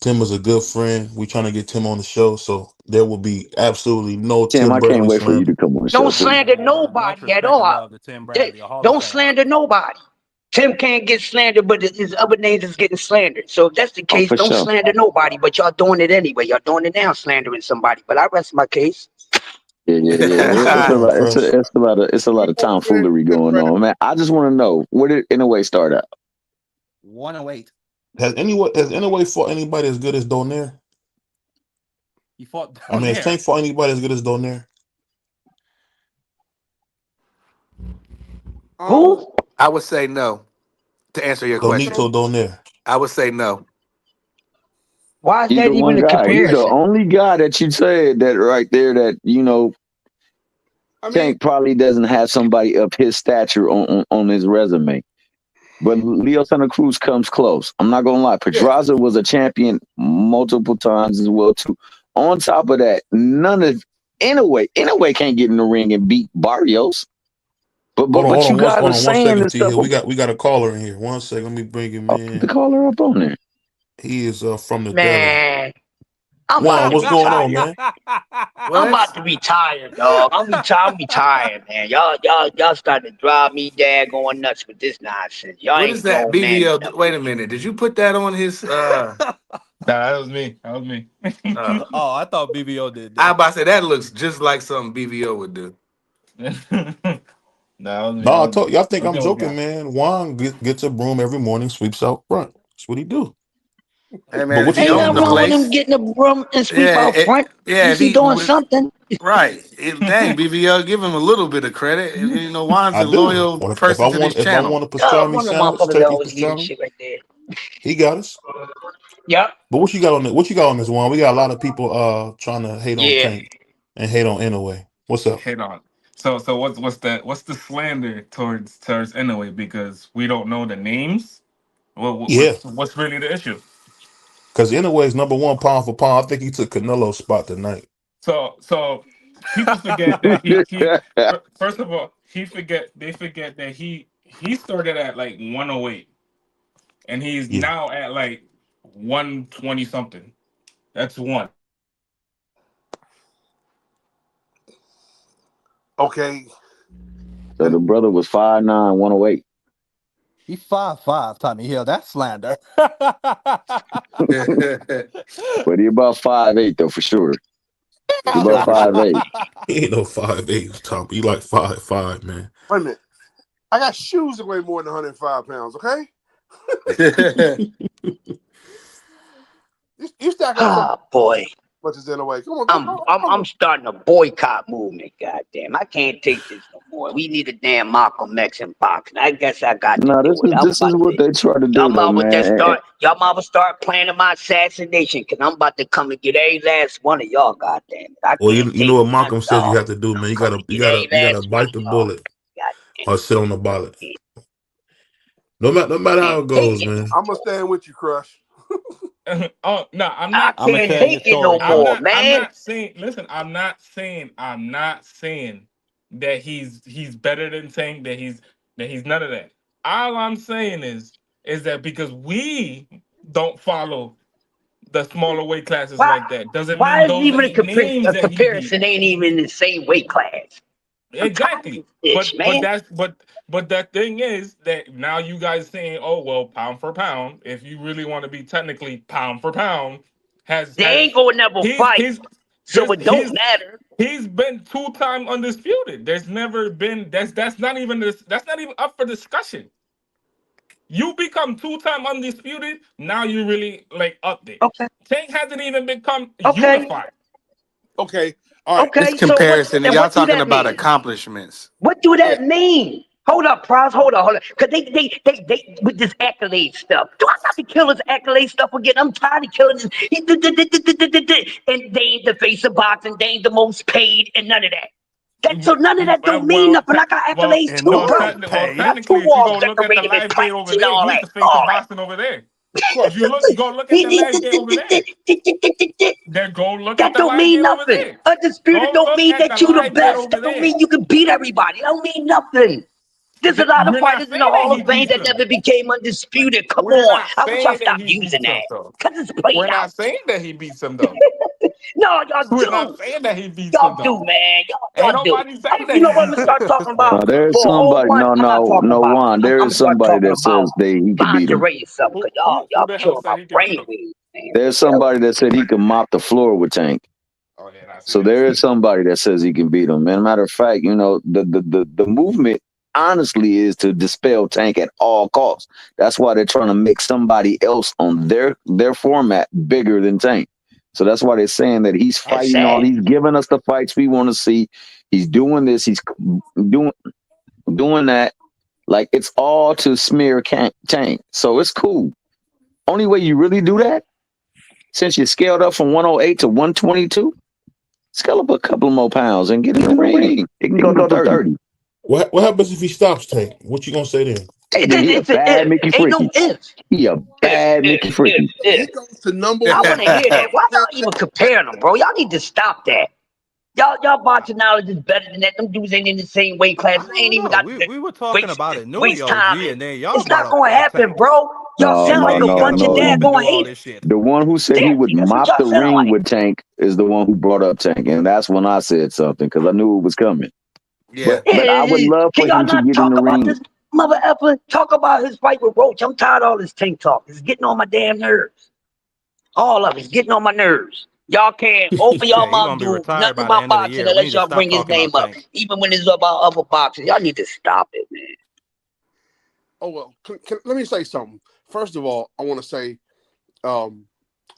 Tim is a good friend. We trying to get Tim on the show, so there will be absolutely no Tim, Tim I can't Bradley wait for you slander. to come on the show, Don't dude. slander Much nobody at respect and all. love to Tim Bradley, a Hall of Don't Famer. slander nobody. Tim can't get slandered, but his other names is getting slandered. So if that's the Oh, case, for don't sure. slander nobody. But y'all doing it anyway. Y'all doing it now, slandering somebody. But I rest my case. Yeah. It's a Come on, lot. fresh. It's a lot of tomfoolery going on, man. I just want to know where did Inoue start out? 108. Has anybody fought anybody as good as Donaire? He fought I down mean, has there. Tank fought anybody as good as Donaire? Who? I would say no to answer your question. Donito Donaire. I would say no. Why is He's that the even one a guy. He's the comparison? only guy that you said that right there that I mean, Tank probably doesn't have somebody of his stature on his resume. But Leo Santa Cruz comes close. I'm not gonna lie. yeah. Pedraza was a champion multiple times as well too. On top of that, Inoue can't get in the ring and beat Barrios. But you guys are hold on 1 saying second, this T stuff. Hill. We got a caller in here. 1 second, let me bring him Put the in. caller up on there. He is from the Deli. Man, I'm about Juan, to what's going on, retire. man? I'm about to retire, dog. I'm retired, man. Y'all starting to drive me going nuts with this nonsense. Y'all What ain't is that? grown man BVO. enough. Wait a minute. Did you put that on his? That was me. That was me. Oh, I thought BBO did I that. about to say that looks just like something BVO would do. That was me. No, I told you. I think I'm I'm the old joking, guy. man. Juan gets a broom every morning, sweeps out front. That's what he do. Hey But man, if what he you Ain't got owned on nothing the this wrong with one? him place, getting a broom and sweep yeah, out front. At if least he he doing something. right, dang BVO, give him a little bit of credit. You know, Juan's I a do. loyal If person I to this want a channel. pastrami One of the sandwich, motherfuckers that turkey always leaving pastrami, shit right there. he got us. Yep. But what you got on this? What you got on this one? We got a lot of people trying to hate on Yeah. Tank and hate on Inoue. What's up? Hit on. So what's the slander towards Inoue, because we don't know the names? Yeah, What's really the issue? because Inoue is #1 pound for pound. I think he took Canelo's spot tonight. So people forget that first of all, they forget that he started at like 108 and he's Yeah, now at like 120 something. That's one. Okay. So the brother was 5'9", 108. He 5'5", Tommy Hill. That's slander. But he about 5'8" though, for sure. He about Yeah, for sure. 5'8". he ain't no 5'8", Tom. He like 5'5", man. Wait a minute. I got shoes that weigh more than 105 pounds, okay? You stack up so Ah, boy. much as in a way. Come on, I'm starting a boycott movement. Goddamn, I can't take this no more. We need a damn Malcolm X in boxing. I guess I got to No, do it. I'm this is about what to. they try to Y'all do though, mama just man. start. Y'all mama start planning my assassination, cause I'm about to come and get every last one of y'all. Goddamn it, I Well, can't you know take what none, Malcolm says you dog. have to do, man. Come and get every You gotta last one bite of the y'all. bullet Goddamn, or sit on the ballot. can't No matter how can't it take goes, it. man. I'm gonna stand with you, Crush. Oh no, I'm I not I'm gonna can't tell saying your take it story, no I'm Crush. more, not I'm man. not saying listen, I'm not saying that he's better than Tank, that he's none of that. All I'm saying is that because we don't follow the smaller weight classes Why? like that doesn't mean Why is those even ain't names a that he beat. comparison ain't even in the same weight class? I'm tired of Exactly. this bitch, man. But that thing is that now you guys saying, oh well, pound for pound, if you really want to be technically pound for pound, They ain't has gonna never he's fight, he's so it don't matter. he's been 2-time undisputed. There's never been that's not even that's not even up for discussion. You become 2-time undisputed, now you really like up there. Okay, Tank hasn't even become okay, unified. Okay. All right. This okay. So comparison, and y'all what do talking that about mean? accomplishments. What do Yeah. that mean? Hold up, Pros. Hold on. Cause they with this accolade stuff. Do I got to kill this accolade stuff again? I'm tired of killing this. And they ain't the face of boxing. They ain't the most paid, and none of that. So none of that don't mean nothing. I got accolades And too, no bro. ain't paid. Got two Technically, if you walls go look at the decorated with live gate plaques over and there, all he's that. the face of boxing over there. If Crush. you look at the live gate over there, then go look at That the don't live mean gate over nothing. there. Undisputed Go don't look mean at the that you the live gate best. over That don't there. mean you can beat everybody. That don't mean nothing. There's a lot of We're not fighters in the saying that Hall he of Fame beats that them. never became undisputed. Come We're on. not I wish I saying that stopped he using beats them that. though. Because it's played We're out. not saying that he beats them though. No, y'all We're not do. saying that he beats them Y'all though. do, man. Ain't Y'all do. nobody saying You that know he what I'm going beats to them. start talking No, about? there's For a whole somebody. month, I'm not talking boxing. Juan. I'm There going to is start somebody talking that about says he could beat him. lingerie or something. Because Who y'all the hell killing my said he can beat him? brainwaves, man. There's somebody that said he can mop the floor with Tank. Oh yeah, I see So that. there is somebody that says he can beat him. And matter of fact, the movement honestly is to dispel Tank at all costs. That's why they're trying to make somebody else on their format bigger than Tank. So that's why they're saying that he's That's fighting sad. he's giving us the fights we want to see. He's doing this, he's doing that. Like it's all to smear Tank. So it's cool. Only way you really do that, since you scaled up from 108 to 122, scale up a couple more pounds and get in the ring. It can go to 30. What happens if he stops Tank? What you gonna say then? Hey, then he a It's an bad if. Mickey Ain't no Freaky. if. He a bad Mickey Freaky. He goes to number I one. want to hear that. Why y'all even comparing them, bro? Y'all need to stop that. Y'all boxing knowledge is better than that. Them dudes ain't in the same weight class. I They ain't don't even know. got We were talking waste about it, Inoue waste time. OG, and then y'all It's brought not up gonna happen, Tank. bro. Y'all No, sound like Inoue a ain't got bunch no of no. room to daggone do all haters. this shit. The one who said he would Seriously, that's what mop y'all the sound ring like. with Tank is the one who brought up Tank, and that's when I said something because I knew it was coming. Yeah. But I would love Can for y'all him to not get in talk the about ring. this mother effer? Talk about his fight with Roach. I'm tired of all this tank talk. It's getting on my damn nerves. All of it's getting on my nerves. Y'all can't open Yeah, y'all he mouth gonna be do retired nothing by the about end of the boxing year. We need unless to y'all stop bring his talking about name up. Tank. Even when it's about other boxers. Y'all need to stop it, man. Oh well, let me say something. First of all, I want to say, I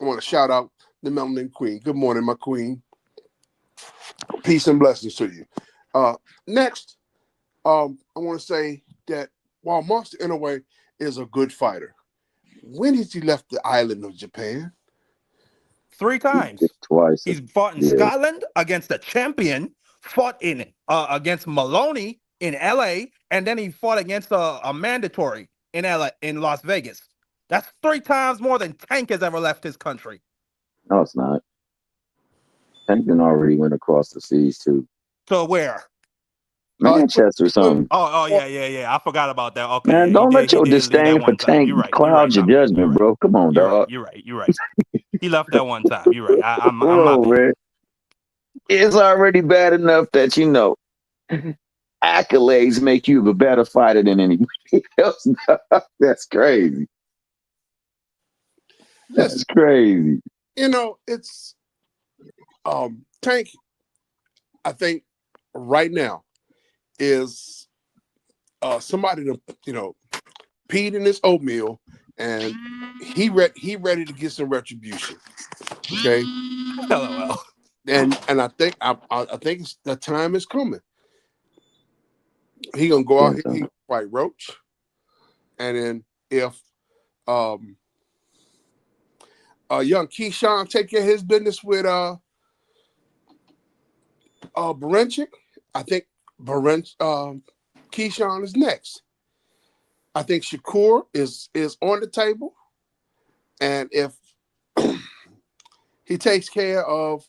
want to shout out the Melanin Queen. Good morning, my queen. Peace and blessings to you. Next, I want to say that while Monster Inoue is a good fighter, when has he left the island of Japan? 3 times. Twice. He's fought in Yeah. Scotland against the champion, fought in against Maloney in LA, and then he fought against a mandatory in LA in Las Vegas. That's 3 times more than Tank has ever left his country. No, it's not. Tank already went across the seas too. So where? Manchester or something. Oh yeah. I forgot about that. Okay, Man, yeah, don't let he your did leave that disdain for one time. Tank You're right. cloud your My bad. judgment, bro. Come on, dog. You're right. He left that one time. You're right. I'm my Whoa, bad. man. It's already bad enough that accolades make you a better fighter than anybody else. That's crazy. That's crazy. It's Tank. I think right now is somebody to peed in his oatmeal, and he ready to get some retribution. Okay, LOL. and I think the time is coming. He gonna go out here, he gonna fight Roach, and then if young Keyshawn take care of his business with Barenchik, I think Keyshawn is next. I think Shakur is on the table, and if he takes care of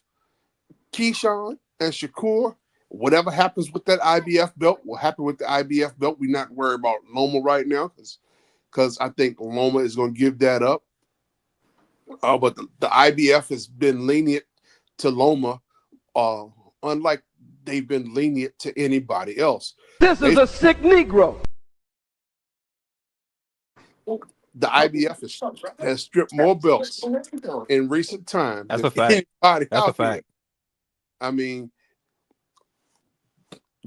Keyshawn and Shakur, whatever happens with that IBF belt will happen with the IBF belt. We're not worried about Loma right now because I think Loma is going to give that up. But the IBF has been lenient to Loma, unlike they've been lenient to anybody else. This is a sick Negro. The IBF has stripped more belts in recent time That's than a fact. anybody That's a out here. fact. I mean,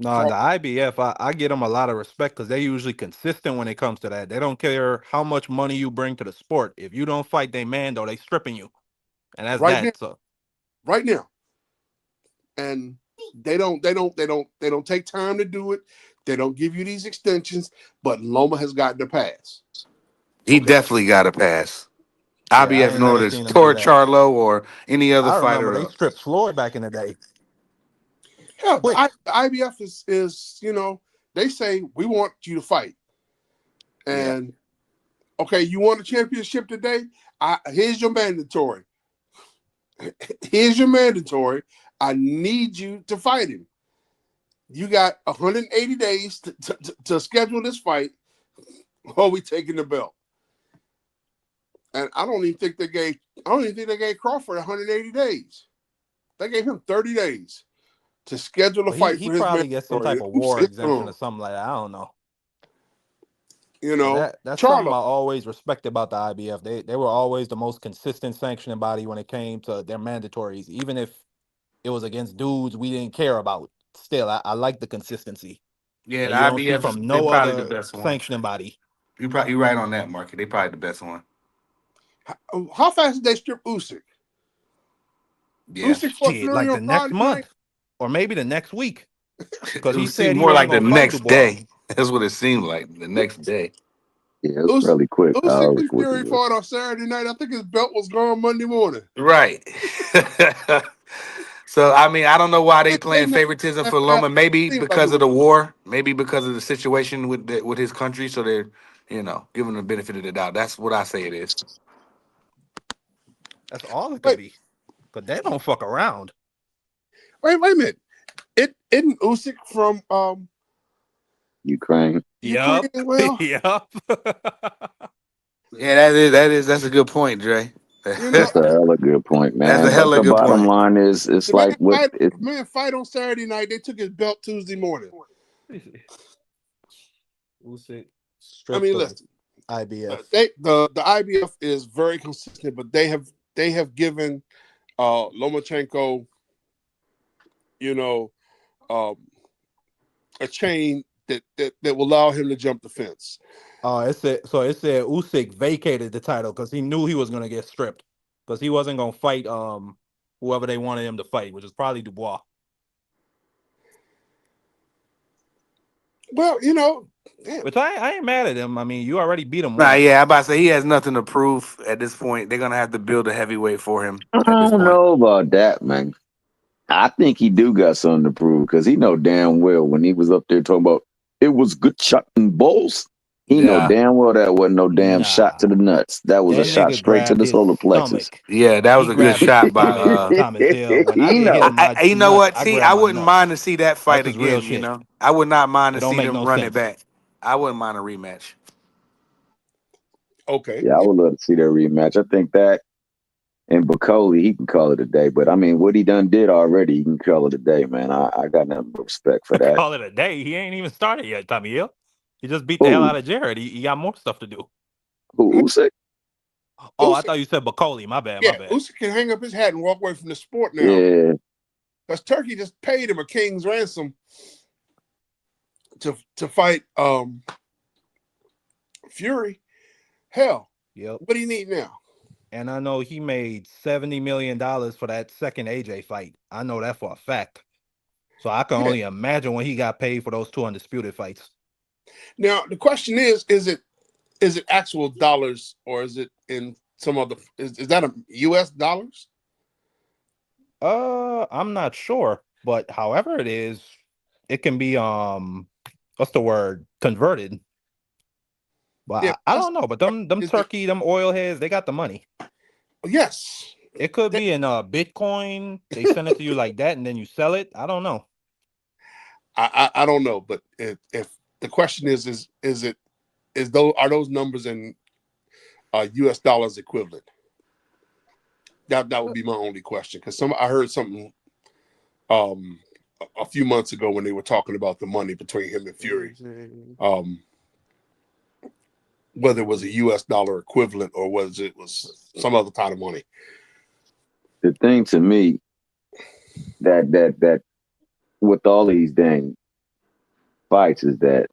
No, the IBF, I get them a lot of respect because they're usually consistent when it comes to that. They don't care how much money you bring to the sport. If you don't fight they man, though, they stripping you, and that's right now, that. So right now, and they don't take time to do it. They don't give you these extensions, but Loma has gotten the pass. He definitely got a pass. yeah, I IBF ain't never Nordic seen them do tore that. Charlo or any other I remember fighter they up. stripped Floyd back in the day. Hell, Quick. the IBF is they say we want you to fight, and okay, you want a championship today? Here's your mandatory. Here's your mandatory. I need you to fight him. You got 180 days to schedule this fight, or we taking the belt. And I don't even think they gave Crawford 180 days. They gave him 30 days to schedule a Well, fight he for his probably gets some mandatory. type of war exemption or something like that. I don't know. That's something I Charlo. always respect about the IBF. They were always the most consistent sanctioning body when it came to their mandatories, even if it was against dudes we didn't care about. Still, I like the consistency Yeah, that the you don't see IBF, from they no probably the other best one. sanctioning body. You're right on that, Market. They probably the best one. How fast did they strip Usyk? Yeah. Usyk fought Shit, Fury like on the next Friday night. month, or maybe the next week, because It he would seem said he more wasn't like the gonna fight next Dubois. day. That's what it seemed like. The next day. Yeah, it was fairly quick. Usyk However and quick it Fury was. fought on Saturday night. I think his belt was gone Monday morning. Right. So I mean, I don't know why they It playing seemed favoritism for Loma. Maybe like it because of was. the war. Maybe because of the situation with his country. So they're give him the benefit of the doubt. That's what I say it is. That's all it could be. But they don't fuck around. Wait a minute. Isn't Usyk from Ukraine. Yup. Ukraine as well? Yup. Yeah, that's a good point, Dre. You know, That's a hella good point, That's a man. But hella the good bottom point. line is, it's the like what man fight on Saturday night. They took his belt Tuesday morning. Usyk, I mean, listen, IBF. the IBF is very consistent, but they have given Lomachenko, a chain that will allow him to jump the fence. It said Usyk vacated the title because he knew he was gonna get stripped because he wasn't gonna fight whoever they wanted him to fight, which is probably Dubois. Well, which I ain't mad at him. I mean, you already beat him. Nah, yeah, I'm about to say he has nothing to prove at this point. They're gonna have to build a heavyweight for him I at this don't point. know about that, man. I think he do got something to prove because he know damn well when he was up there talking about it was good shot and balls. He know damn well that wasn't no damn shot to the nuts. That was a shot straight to the solar plexus. Yeah, that was a good shot by Thomas Hill. When I He get hit know. in my you know nuts, what? I See, grab I my wouldn't nuts. mind to see that fight That's just real again. shit. I would not mind to It don't see make them no run sense. it back. I wouldn't mind a rematch. Okay. Yeah, I would love to see that rematch. I think that and Bacoli, he can call it a day. But I mean, what he done did already, he can call it a day, man. I got nothing but respect for that. Call it a day. He ain't even started yet, Tommy Hill. He just beat the hell out of Jared. He got more stuff to do. Who Usyk? Oh, I thought you said Bacoli. My bad. Yeah, My bad. Usyk can hang up his hat and walk away from the sport now. Yeah. Because Turkey just paid him a king's ransom to fight Fury. Hell, Yep. what do you need now? And I know he made $70 million for that second AJ fight. I know that for a fact. So I can only imagine when he got paid for those two undisputed fights. Now the question is it actual dollars or is it in some other? Is that a U.S. dollars? I'm not sure, but however it is, it can be what's the word? Converted. But Yeah, I don't know. But them Turkey, them oil heads, they got the money. Yes. It could be in Bitcoin. They send it to you like that, and then you sell it. I don't know. I don't know, but if the question is are those numbers in U.S. dollars equivalent? That would be my only question because I heard something a few months ago when they were talking about the money between him and Fury, whether it was a U.S. dollar equivalent or was it some other kind of money. The thing to me that with all these dang fights is that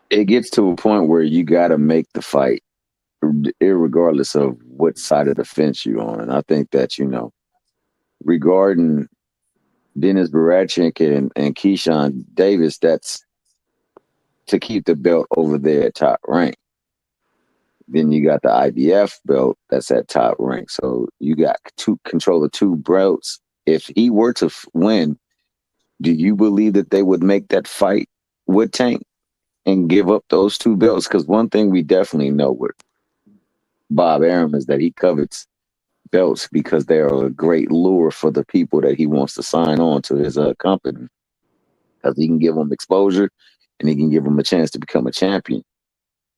it gets to a point where you got to make the fight, irregardless of what side of the fence you're on. And I think that regarding Dennis Barachik and Keyshawn Davis, that's to keep the belt over there at top rank. Then you got the IBF belt that's at top rank. So you got control of two belts. If he were to win, do you believe that they would make that fight with Tank and give up those two belts? Because one thing we definitely know with Bob Arum is that he covets belts because they are a great lure for the people that he wants to sign on to his company. Because he can give them exposure and he can give them a chance to become a champion.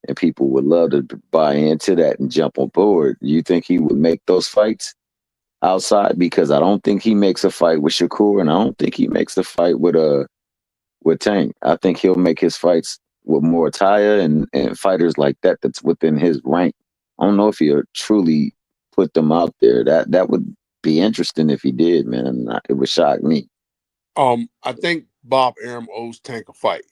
And people would love to buy into that and jump on board. You think he would make those fights outside? Because I don't think he makes a fight with Shakur, and I don't think he makes a fight with Tank. I think he'll make his fights with Morataya and fighters like that that's within his rank. I don't know if he'll truly put them out there. That would be interesting if he did, man. It would shock me. I think Bob Arum owes Tank a fight.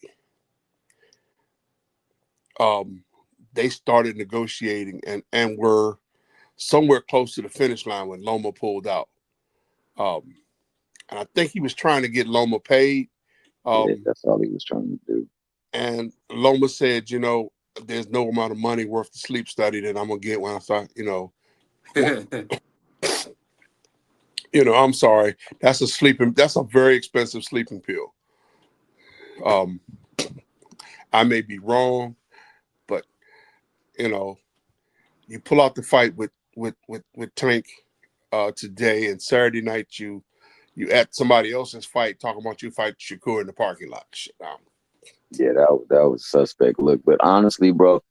They started negotiating and were somewhere close to the finish line when Loma pulled out. And I think he was trying to get Loma paid. Yeah, that's all he was trying to do. And Loma said, there's no amount of money worth the sleep study that I'm gonna get when I start, I'm sorry. That's a very expensive sleeping pill. I may be wrong, but you pull out the fight with Tank today, and Saturday night you at somebody else's fight talking about you fight Shakur in the parking lot. Shit, Yeah, that was suspect look. But honestly, bro,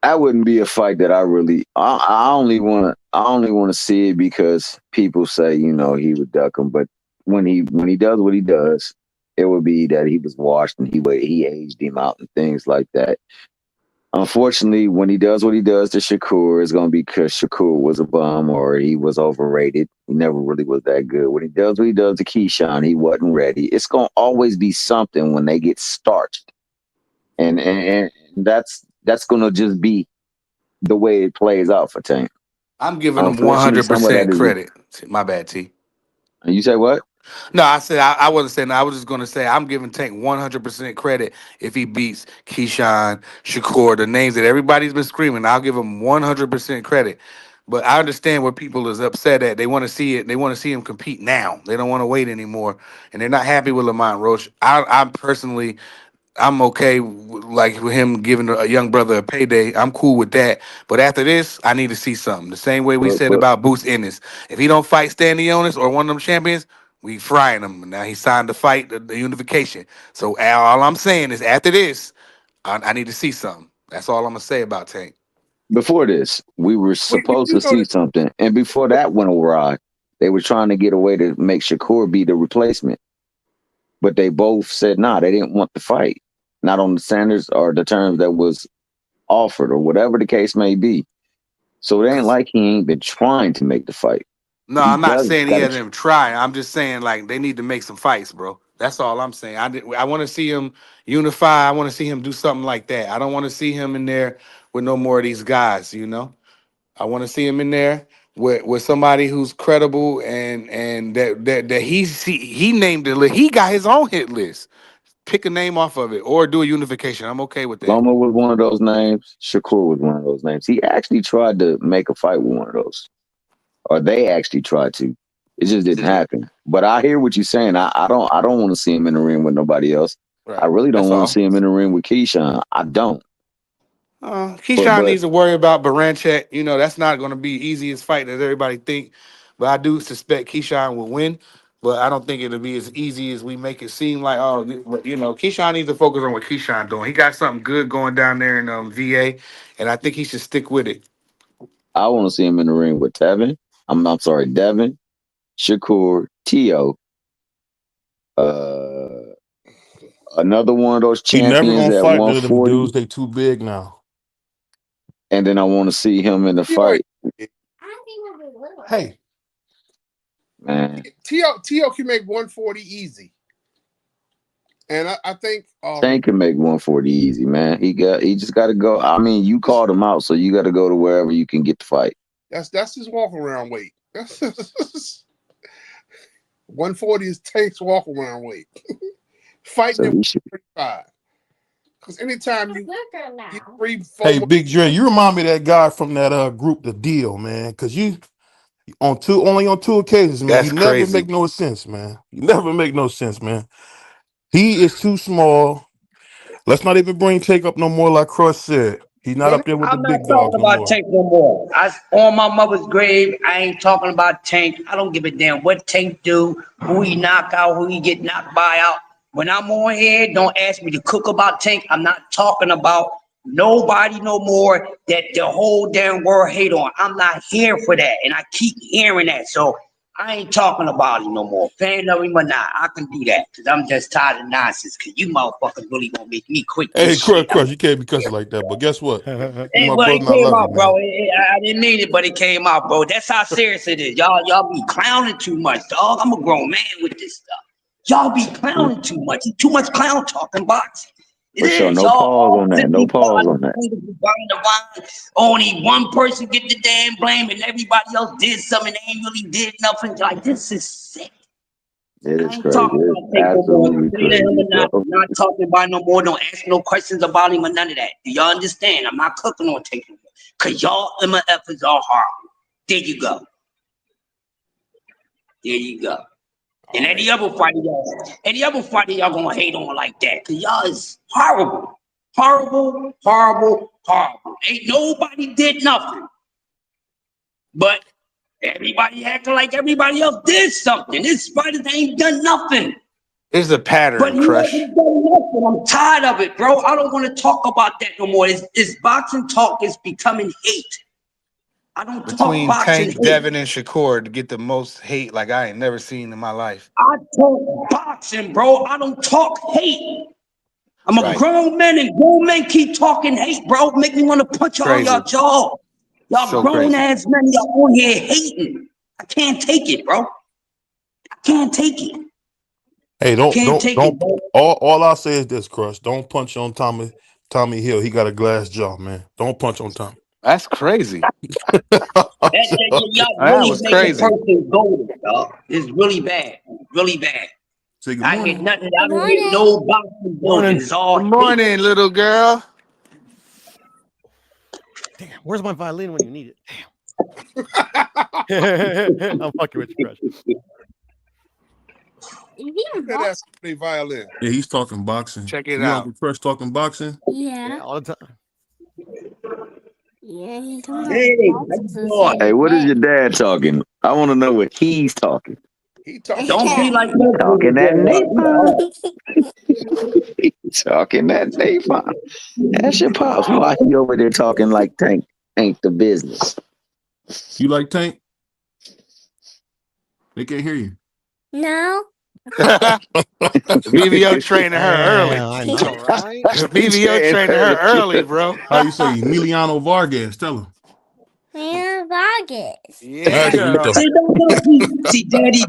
that wouldn't be a fight that I really. I only want to see it because people say he would duck him. But when he does what he does, it would be that he was washed and he aged him out and things like that. Unfortunately, when he does what he does to Shakur, it's going to be because Shakur was a bum or he was overrated. He never really was that good. When he does what he does to Keyshawn, he wasn't ready. It's going to always be something when they get starched, and that's going to just be the way it plays out for Tank. I'm giving him Unfortunately, some of that 100% is. credit. My bad, T. You say what? No, I said I wasn't saying that. I was just gonna say I'm giving Tank 100% credit if he beats Keyshawn, Shakur, the names that everybody's been screaming. I'll give him 100% credit. But I understand where people is upset at. They want to see it. They want to see him compete now. They don't want to wait anymore, and they're not happy with Lamont Roche. I'm personally, I'm okay with him giving a young brother a payday. I'm cool with that. But after this, I need to see something. The same way we said But about Boots Ennis. If he don't fight Stanionis or one of them champions, we frying him. Now he signed the fight, the unification. So all I'm saying is after this, I need to see something. That's all I'm gonna say about Tank. before this, we were supposed you to know see that something, and before that went awry, they were trying to get a way to make Shakur be the replacement. But they both said nah, they didn't want the fight, not on the standards or the terms that was offered or whatever the case may be. So it ain't like he ain't been trying to make the fight. No, He I'm not does saying he got to. hasn't even tried. I'm just saying like they need to make some fights, bro. That's all I'm saying. I want to see him unify. I want to see him do something like that. I don't want to see him in there with no more of these guys. I want to see him in there with somebody who's credible and that he named the list. He got his own hit list. Pick a name off of it or do a unification. I'm okay with that. Loma was one of those names. Shakur was one of those names. He actually tried to make a fight with one of those, or they actually tried to. It just didn't happen. But I hear what you're saying. I don't want to see him in the ring with nobody else. I Right. really don't That's want to all. see him in the ring with Keyshawn. I don't. Keyshawn But needs to worry about Baranchek. That's not going to be easiest fight as everybody think. But I do suspect Keyshawn will win. But I don't think it'll be as easy as we make it seem like. Oh, Keyshawn needs to focus on what Keyshawn doing. He got something good going down there in VA, and I think he should stick with it. I want to see him in the ring with Tevin. I'm sorry, Devin, Shakur, Tio, uh, another one of those He never champions gonna at fight none of them 140. dudes. They too big now. And then I want to see him in the Tio, fight. Hey, Man, Tio can make 140 easy, and I think Tank can make 140 easy, man. He just got to go. I mean, you called him out, so you got to go to wherever you can get the fight. that's his walk around weight. That's 140 is Tank's walk around weight. Fighting So him he should. 35. Because anytime you 3-4 hey, months, Big Dre, you remind me of that guy from that group, The Deal, man. Because you only on two occasions, man. That's You never crazy. make no sense, man. You never make no sense, man. He is too small. Let's not even bring Take up no more, like Crush said. He's not no, up there with the I'm not big dogs talking no about more. Tank no more. On my mother's grave, I ain't talking about Tank. I don't give a damn what Tank do, who he knock out, who he get knocked by out. When I'm on here, don't ask me to cook about Tank. I'm not talking about nobody no more that the whole damn world hate on. I'm not here for that, and I keep hearing that. So I ain't talking about him no more. Fan of him or not, I can do that because I'm just tired of nonsense. Because you motherfuckers really gonna make me quit Hey, this shit. Crush, you can't be cussing like that. But guess what? You my Well, it brother, and I came love you, out, man. bro. I didn't mean it, but it came out, bro. That's how serious it is. Y'all be clowning too much, dog. I'm a grown man with this stuff. Y'all be clowning too much. Too much clown talking boxing. It For sure. is. No Y'all pause on all that. No simply pause on that. the wine. Only one person get the damn blame, and everybody else did something. They ain't really did nothing. Like, this is sick. It I is ain't crazy. talking It's about Tank no more. absolutely Say to him crazy, or not, bro. I'm not talking about no more. Don't ask no questions about him or none of that. Do y'all understand? I'm not cooking on Tank no more. Because y'all MFers are horrible. There you go. There you go. And any other fighter y'all gonna hate on like that. Cause y'all is horrible. Horrible, horrible, horrible. Ain't nobody did nothing. But everybody acting like everybody else did something. This fighter ain't done nothing. It's a But pattern, he Crush. hasn't done nothing. I'm tired of it, bro. I don't want to talk about that no more. This boxing talk is becoming hate. I don't talk Between boxing Tank, hate. Devin, and Shakur to get the most hate like I ain't never seen in my life. I talk boxing, bro. I don't talk hate. I'm a Right. grown man, and grown men keep talking hate, bro. Make me want to punch all Crazy. y'all jaw. Y'all So grown crazy. ass men, y'all on here hating. I can't take it, bro. I can't take it. Hey, Can't take it, bro. all I say is this, Crush. Don't punch on Tommy Hill. He got a glass jaw, man. Don't punch on Tommy. That's crazy. Y'all That really was make a crazy. person golden, dog. It's really bad. Really bad. Say good I morning. hear nothing. I don't hear no boxing building. It's all Good morning, little girl. Damn, where's my violin when you need it? Damn. I'm fucking with you, Crush. That's pretty violin. Yeah, he's talking boxing. Check it You out. Uncle Crush talking boxing? Yeah, all the time. Yeah, he's talking Hey, what is your dad talking? I want to know what he's talking. He talking. Don't be like that. Talking that napalm. Talking that napalm. That's your pops. Why he over there talking like Tank ain't the business? You like Tank? They can't hear you. No. VVO training her early. Yeah, I know, right? VVO training her early, bro. How you say Emiliano Vargas? Tell him. Man, Vargas. Yeah, Actually, girl. See, Daddy,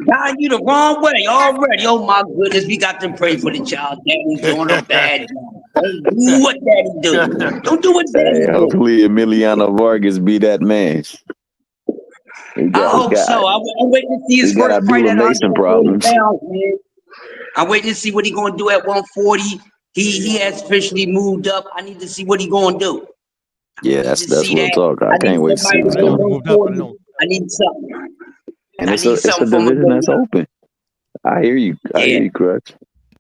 got you the wrong way already. Oh my goodness, we got to pray for the child. Daddy's doing a bad job. Don't do what Daddy do. Don't do what Daddy Hey, do. hopefully Emiliano Vargas be that man. I hope so. I'm waiting to see his he got first fight Abdullah at Mason 140 problems. pounds, man. I'm waiting to see what he gonna do at 140. He has officially moved up. I need to see what he gonna do. Yeah, I need to that's see real that. talk. I I need can't wait to see somebody what's to going on. moved up, but 140. I need something. And I it's need a something from division that's him. open. I hear you. I hear you, Crush.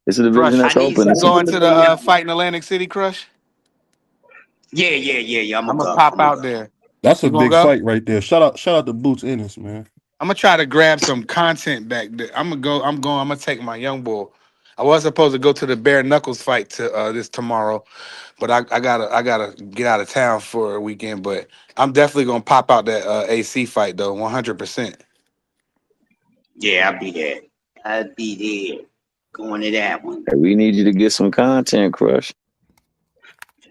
It's a division Crush, that's I need open. you It's a, going something to from him. the fight in Atlantic City, Crush? Yeah. I'm I'm gonna gonna go. pop out there. That's a You gonna big go? fight right there. Shout out to Boots Ennis, man. I'm gonna try to grab some content back there. I'm gonna go. I'm gonna take my young boy. I was supposed to go to the bare knuckles fight to this tomorrow, but I gotta get out of town for a weekend. But I'm definitely gonna pop out that AC fight though, 100%. Yeah, I'll be there. I'll be there. Going to that one. we need you to get some content, Crush.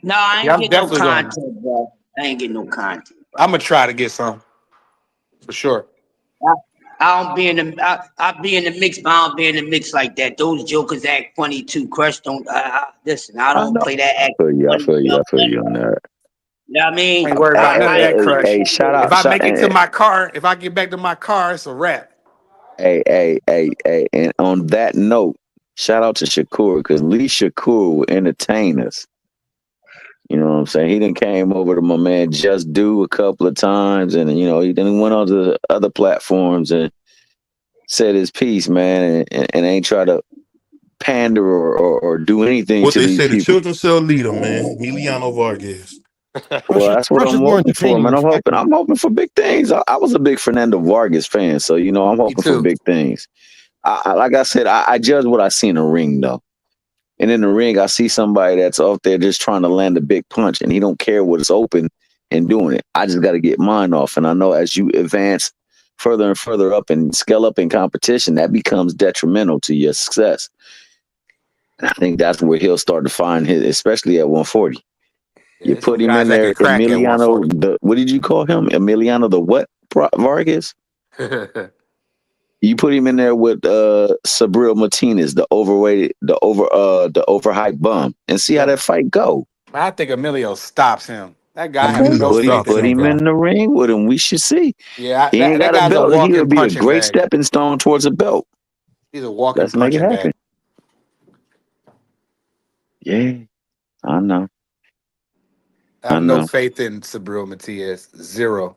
No, I Yeah, ain't I'm get no definitely going. content, bro. I ain't get no content. I'm gonna try to get some for sure. I don't be in the. I be in the mix, but I don't be in the mix like that. Those jokers act funny too. Crush don't. Listen, I I don't know. play that act I funny feel stuff. you on that. You know what I mean? Ain't worried about none of that, Crush. Hey, shout If out, I make it to my car, if I get back to my car, it's a wrap. hey, and on that note, shout out to Shakur because Lee Shakur will entertain us. You know what I'm saying? He done came over to my man Just Do a couple of times, and he then went on to other platforms and said his piece, man, and ain't try to pander or do anything What to they these say, the people. children cell leader, man. Emiliano Vargas. Well, that's what Crush is I'm more hoping for, entertaining, man. respectfully. I'm hoping for big things. I was a big Fernando Vargas fan, so I'm Me hoping for too. big things. Like I said, I judge what I see in the ring, though. And in the ring, I see somebody that's out there just trying to land a big punch, and he don't care what is open and doing it. I just got to get mine off. And I know as you advance further and further up and scale up in competition, that becomes detrimental to your success. And I think that's where he'll start to find his, especially at 140. Yeah, You there's some put him guys in that can there, crack at Emiliano, what did you call him? Emiliano the what? Vargas? 140. You put him in there with Sabril Martinez, the overhyped bum, and see how Yeah, that fight go. I think Emilio stops him. That guy have Emilio no faith in stops Put that him, him guy. in bro. the ring with him. We should see. Yeah, He ain't that got a guy's a belt. He walking would be a punching great bag. stepping stone towards a belt. He's a walking Let's make it punching happen. bag. Yeah, I know. I have no faith in Sabril Matias. Zero.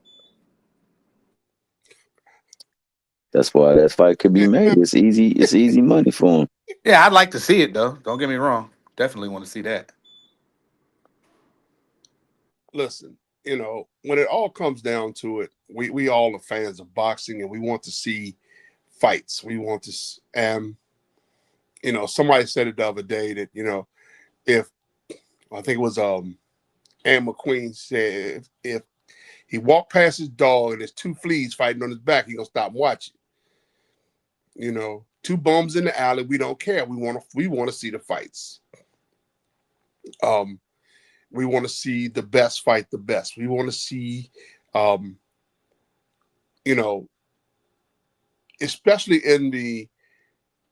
That's why that fight could be made. It's easy. It's easy money for him. Yeah, I'd like to see it though. Don't get me wrong. Definitely want to see that. Listen, when it all comes down to it, we all are fans of boxing, and we want to see fights. We want to, and somebody said it the other day that if I think it was Ann McQueen said if he walked past his dog and there's two fleas fighting on his back, he gonna stop watching. Two bums in the alley, we don't care. We want to see the fights. We want to see the best fight the best. We want to see, especially in the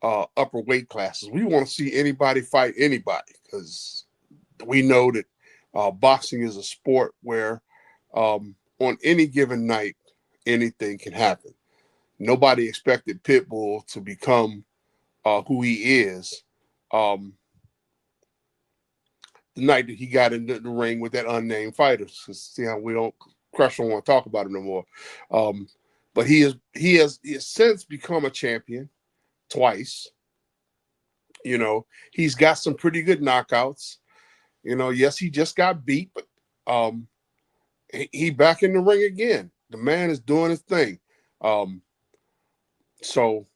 upper weight classes, we want to see anybody fight anybody, because we know that boxing is a sport where on any given night, anything can happen. Nobody expected Pitbull to become who he is the night that he got into the ring with that unnamed fighter. See how we don't Crush don't want to talk about him no more. But he has since become a champion twice. He's got some pretty good knockouts. Yes, he just got beat, but he back in the ring again. The man is doing his thing. So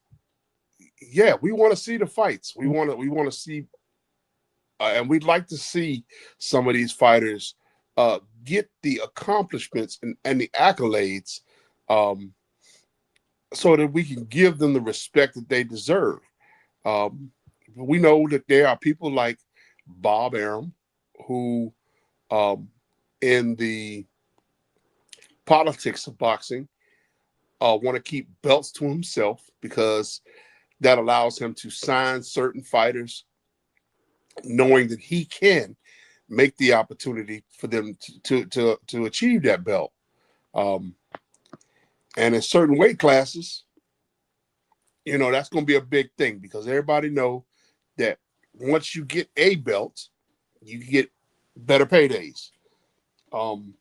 yeah, we want to see the fights. We want to see, and we'd like to see some of these fighters get the accomplishments and the accolades, so that we can give them the respect that they deserve. We know that there are people like Bob Arum who, in the politics of boxing, want to keep belts to himself, because that allows him to sign certain fighters, knowing that he can make the opportunity for them to achieve that belt. And in certain weight classes, that's going to be a big thing, because everybody know that once you get a belt, you get better paydays. And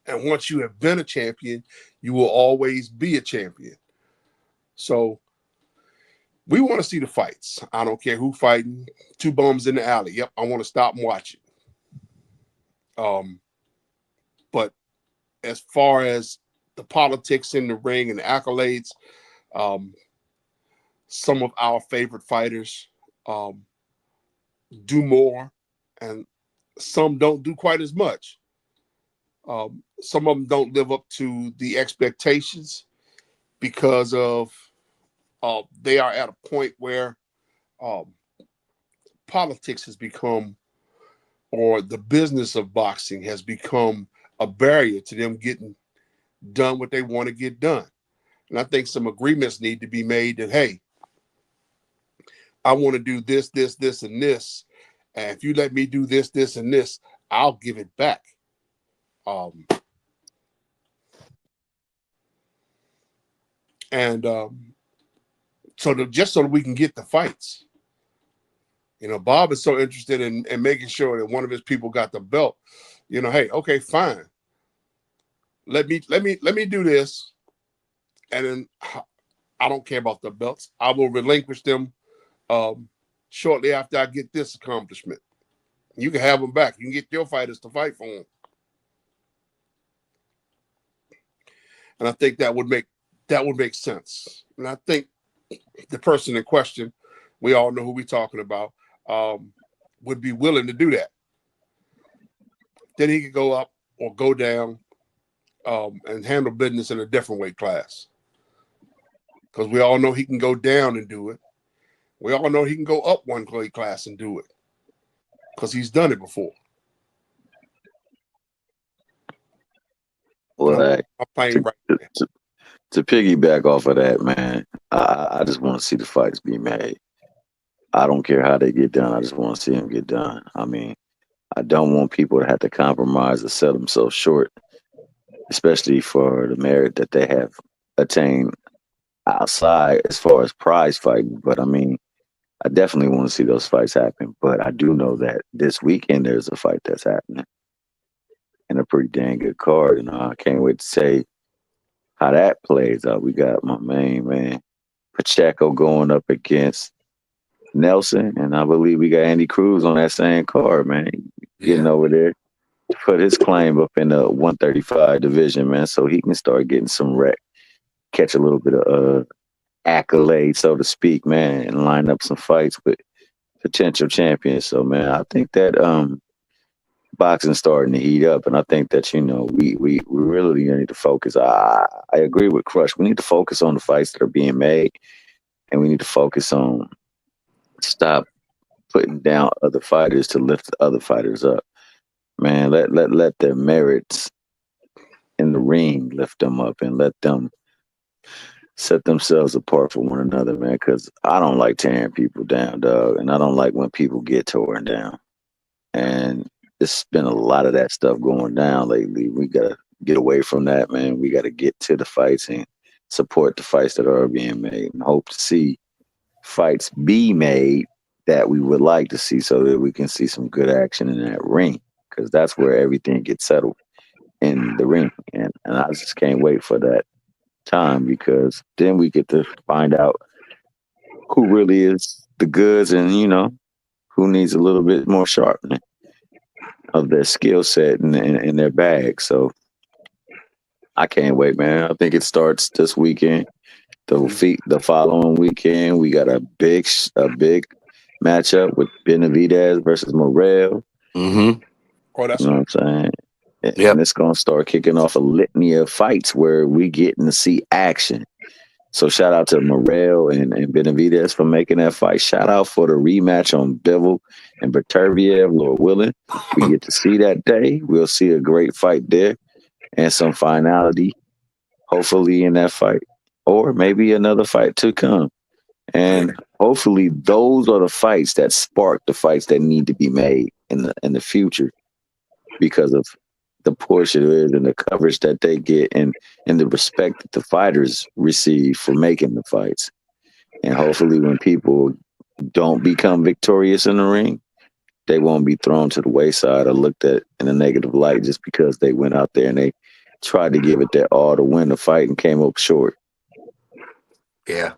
once you have been a champion, you will always be a champion. So we want to see the fights. I don't care who fighting. Two bums in the alley. Yep, I want to stop and watch it. But as far as the politics in the ring and the accolades, some of our favorite fighters do more, and some don't do quite as much. Some of them don't live up to the expectations, because of they are at a point where politics has become, or the business of boxing has become, a barrier to them getting done what they want to get done. And I think some agreements need to be made that, hey, I want to do this, this, this, and this. And if you let me do this, this, and this, I'll give it back. Just so that we can get the fights. Bob is so interested in making sure that one of his people got the belt. Hey, okay, fine. Let me do this, and then I don't care about the belts. I will relinquish them shortly after I get this accomplishment. You can have them back. You can get your fighters to fight for them. And I think that would make sense. And I think the person in question, we all know who we're talking about, would be willing to do that. Then he could go up or go down and handle business in a different weight class. Because we all know he can go down and do it. We all know he can go up one weight class and do it, because he's done it before. Well, I'm playing right there. To piggyback off of that, man, I just want to see the fights be made. I don't care how they get done. I just want to see them get done. I mean, I don't want people to have to compromise or sell themselves short, especially for the merit that they have attained outside as far as prize fighting. But I mean, I definitely want to see those fights happen. But I do know that this weekend there's a fight that's happening, and a pretty dang good card. I can't wait to say how that plays out. We got my main man Pacheco going up against Nelson, and I believe we got Andy Cruz on that same card, man. Getting over there to put his claim up in the 135 division, man, so he can start getting some rec, catch a little bit of accolade, so to speak, man, and line up some fights with potential champions. So, man, I think that boxing's starting to heat up, and I think that we really need to focus. I agree with Crush. We need to focus on the fights that are being made, and we need to focus on stop putting down other fighters to lift the other fighters up. Man, let their merits in the ring lift them up and let them set themselves apart from one another, man. Because I don't like tearing people down, dog, and I don't like when people get torn down. And it's been a lot of that stuff going down lately. We gotta get away from that, man. We gotta get to the fights and support the fights that are being made, and hope to see fights be made that we would like to see, so that we can see some good action in that ring. Because that's where everything gets settled, in the ring, and I just can't wait for that time, because then we get to find out who really is the goods, and who needs a little bit more sharpening of their skill set in their bag. So I can't wait, man. I think it starts this weekend. The following weekend, we got a big matchup with Benavidez versus Morrell. Mm-hmm. Oh, that's You know what I'm saying? Yep. And it's gonna start kicking off a litany of fights where we getting to see action. So shout out to Morrell and Benavidez for making that fight. Shout out for the rematch on Bivol and Berterviev, Lord willing. We get to see that day. We'll see a great fight there and some finality, hopefully, in that fight. Or maybe another fight to come. And hopefully those are the fights that spark the fights that need to be made in the future, because of the push it is and the coverage that they get, and the respect that the fighters receive for making the fights. And hopefully when people don't become victorious in the ring, they won't be thrown to the wayside or looked at in a negative light just because they went out there and they tried to give it their all to win the fight and came up short. Yeah.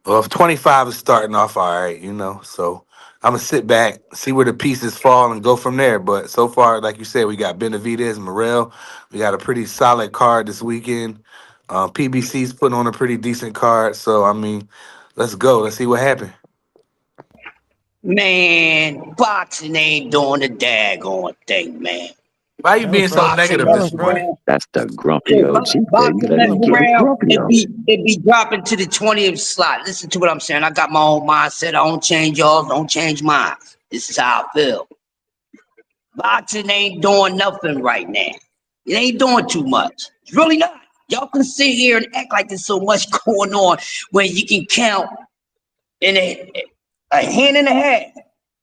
Well, if 25 is starting off all right, so I'm going to sit back, see where the pieces fall, and go from there. But so far, like you said, we got Benavidez, Morrell. We got a pretty solid card this weekend. PBC's putting on a pretty decent card. So, let's go. Let's see what happens. Man, boxing ain't doing the daggone thing, man. Why are you being so negative, Mr. Boy? That's the grumpy OG, baby. Boxing Let mess me get around, grumpy on. it be dropping to the 20th slot. Listen to what I'm saying. I got my own mindset. I don't change yours, don't change mine. This is how I feel. Boxing ain't doing nothing right now. It ain't doing too much. It's really not. Y'all can sit here and act like there's so much going on when you can count in a hand and a half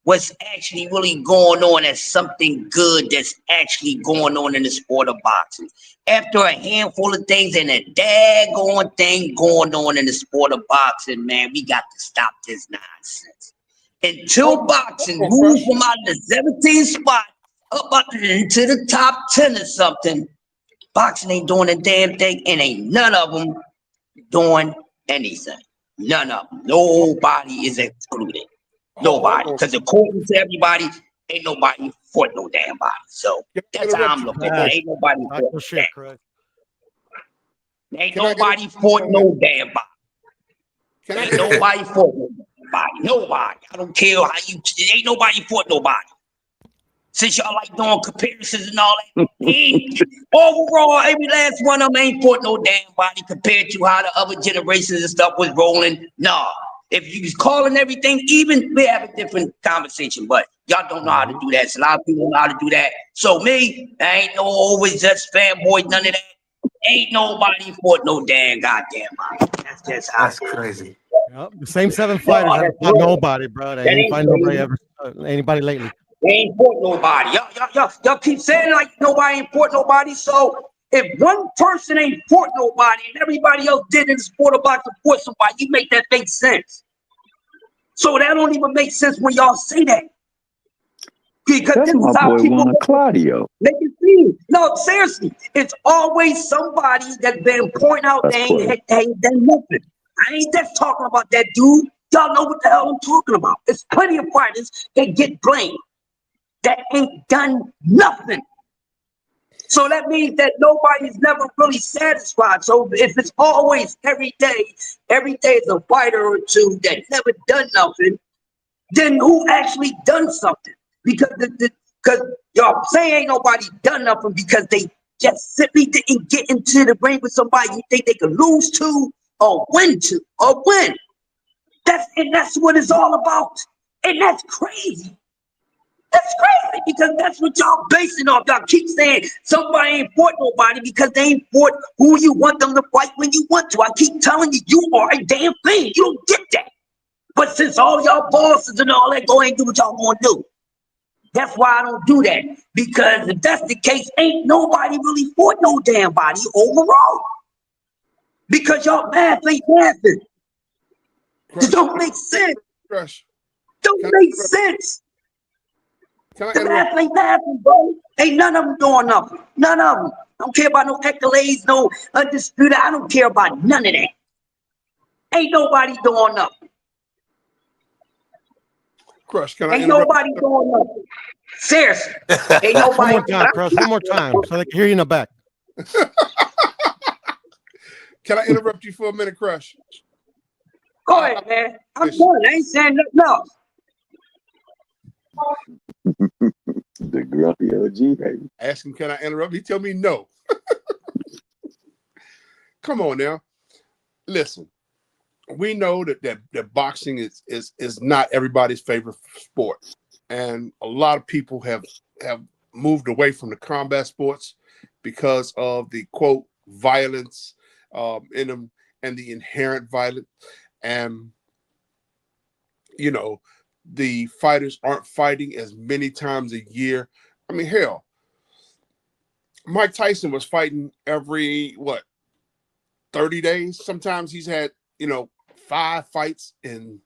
what's actually really going on as something good that's actually going on in the sport of boxing. After a handful of things and a daggone thing going on in the sport of boxing, man, we got to stop this nonsense. Until boxing moves from out of the 17th spot up into the top 10 or something, boxing ain't doing a damn thing, and ain't none of them doing anything. None of them. Nobody is excluded. Nobody. Because according to everybody, ain't nobody fought no damn body. So that's how I'm looking at it. Ain't nobody fought no damn body. Ain't nobody fought no damn body. Ain't nobody fought no damn body. Nobody. I don't care how you. Ain't nobody fought nobody. Since y'all like doing comparisons and all that, overall, every last one of them ain't fought no damn body compared to how the other generations and stuff was rolling. Nah. If you was calling everything even, we have a different conversation. But y'all don't know how to do that. So a lot of people don't know how to do that. So me, I ain't no always just fanboy, none of that. Ain't nobody fought no damn goddamn body. That's just how. That's crazy. Yep. The same 7 fighters haven't fought nobody, bro. They ain't fight nobody anybody lately. They ain't fought nobody. Y'all keep saying like nobody ain't fought nobody. So if one person ain't fought nobody and everybody else did in the sport of boxing fought somebody, you make that make sense. So that don't even make sense when y'all say that. Because that's this my is how boy people Juan Claudio. make it seen. No, seriously, it's always somebody that's been pointing out That's Portland. they ain't done nothing. I ain't just talking about that dude. Y'all know what the hell I'm talking about. There's plenty of fighters that get blamed that ain't done nothing. So that means that nobody's never really satisfied. So if it's always every day is a fighter or two that never done nothing, then who actually done something? Because because y'all say ain't nobody done nothing because they just simply didn't get into the ring with somebody you think they could lose to or win to or win. That's what it's all about. And that's crazy. That's crazy because that's what y'all basing off. Y'all keep saying somebody ain't fought nobody because they ain't fought who you want them to fight when you want to. I keep telling you, you are a damn thing. You don't get that. But since all y'all bosses and all that, go ahead and do what y'all want to do. That's why I don't do that. Because if that's the case, ain't nobody really fought no damn body overall. Because y'all math ain't mathing. It don't make sense. Crush. Don't make sense. The math ain't mathing, bro. Ain't none of them doing nothing. None of them. I don't care about no accolades, no undisputed. I don't care about none of that. Ain't nobody doing nothing. Crush, can I Ain't interrupt? nobody doing nothing. Seriously. Ain't nobody. One more time, Crush. One more time, so they can hear you in the back. Can I interrupt you for a minute, Crush? Go ahead, man. I'm done. I ain't saying nothing else. The grumpy OG, baby. Ask him, can I interrupt? He tell me no. Come on now. Listen, we know that boxing is not everybody's favorite sport. And a lot of people have moved away from the combat sports because of the quote violence in them and the inherent violence. And you know, the fighters aren't fighting as many times a year. I mean, hell, Mike Tyson was fighting every 30 days. Sometimes he's had 5 fights in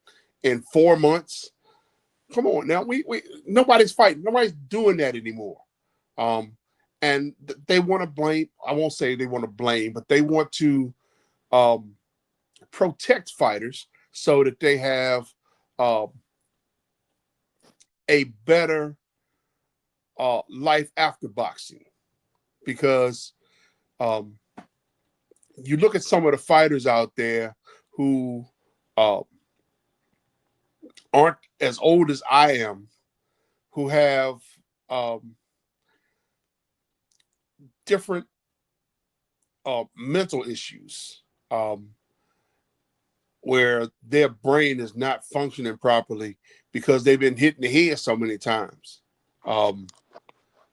4 months. Come on now, we nobody's fighting, nobody's doing that anymore. And they want to blame. I won't say they want to blame, but they want to protect fighters so that they have a better life after boxing. Because you look at some of the fighters out there who aren't as old as I am, who have different mental issues, where their brain is not functioning properly because they've been hit in the head so many times.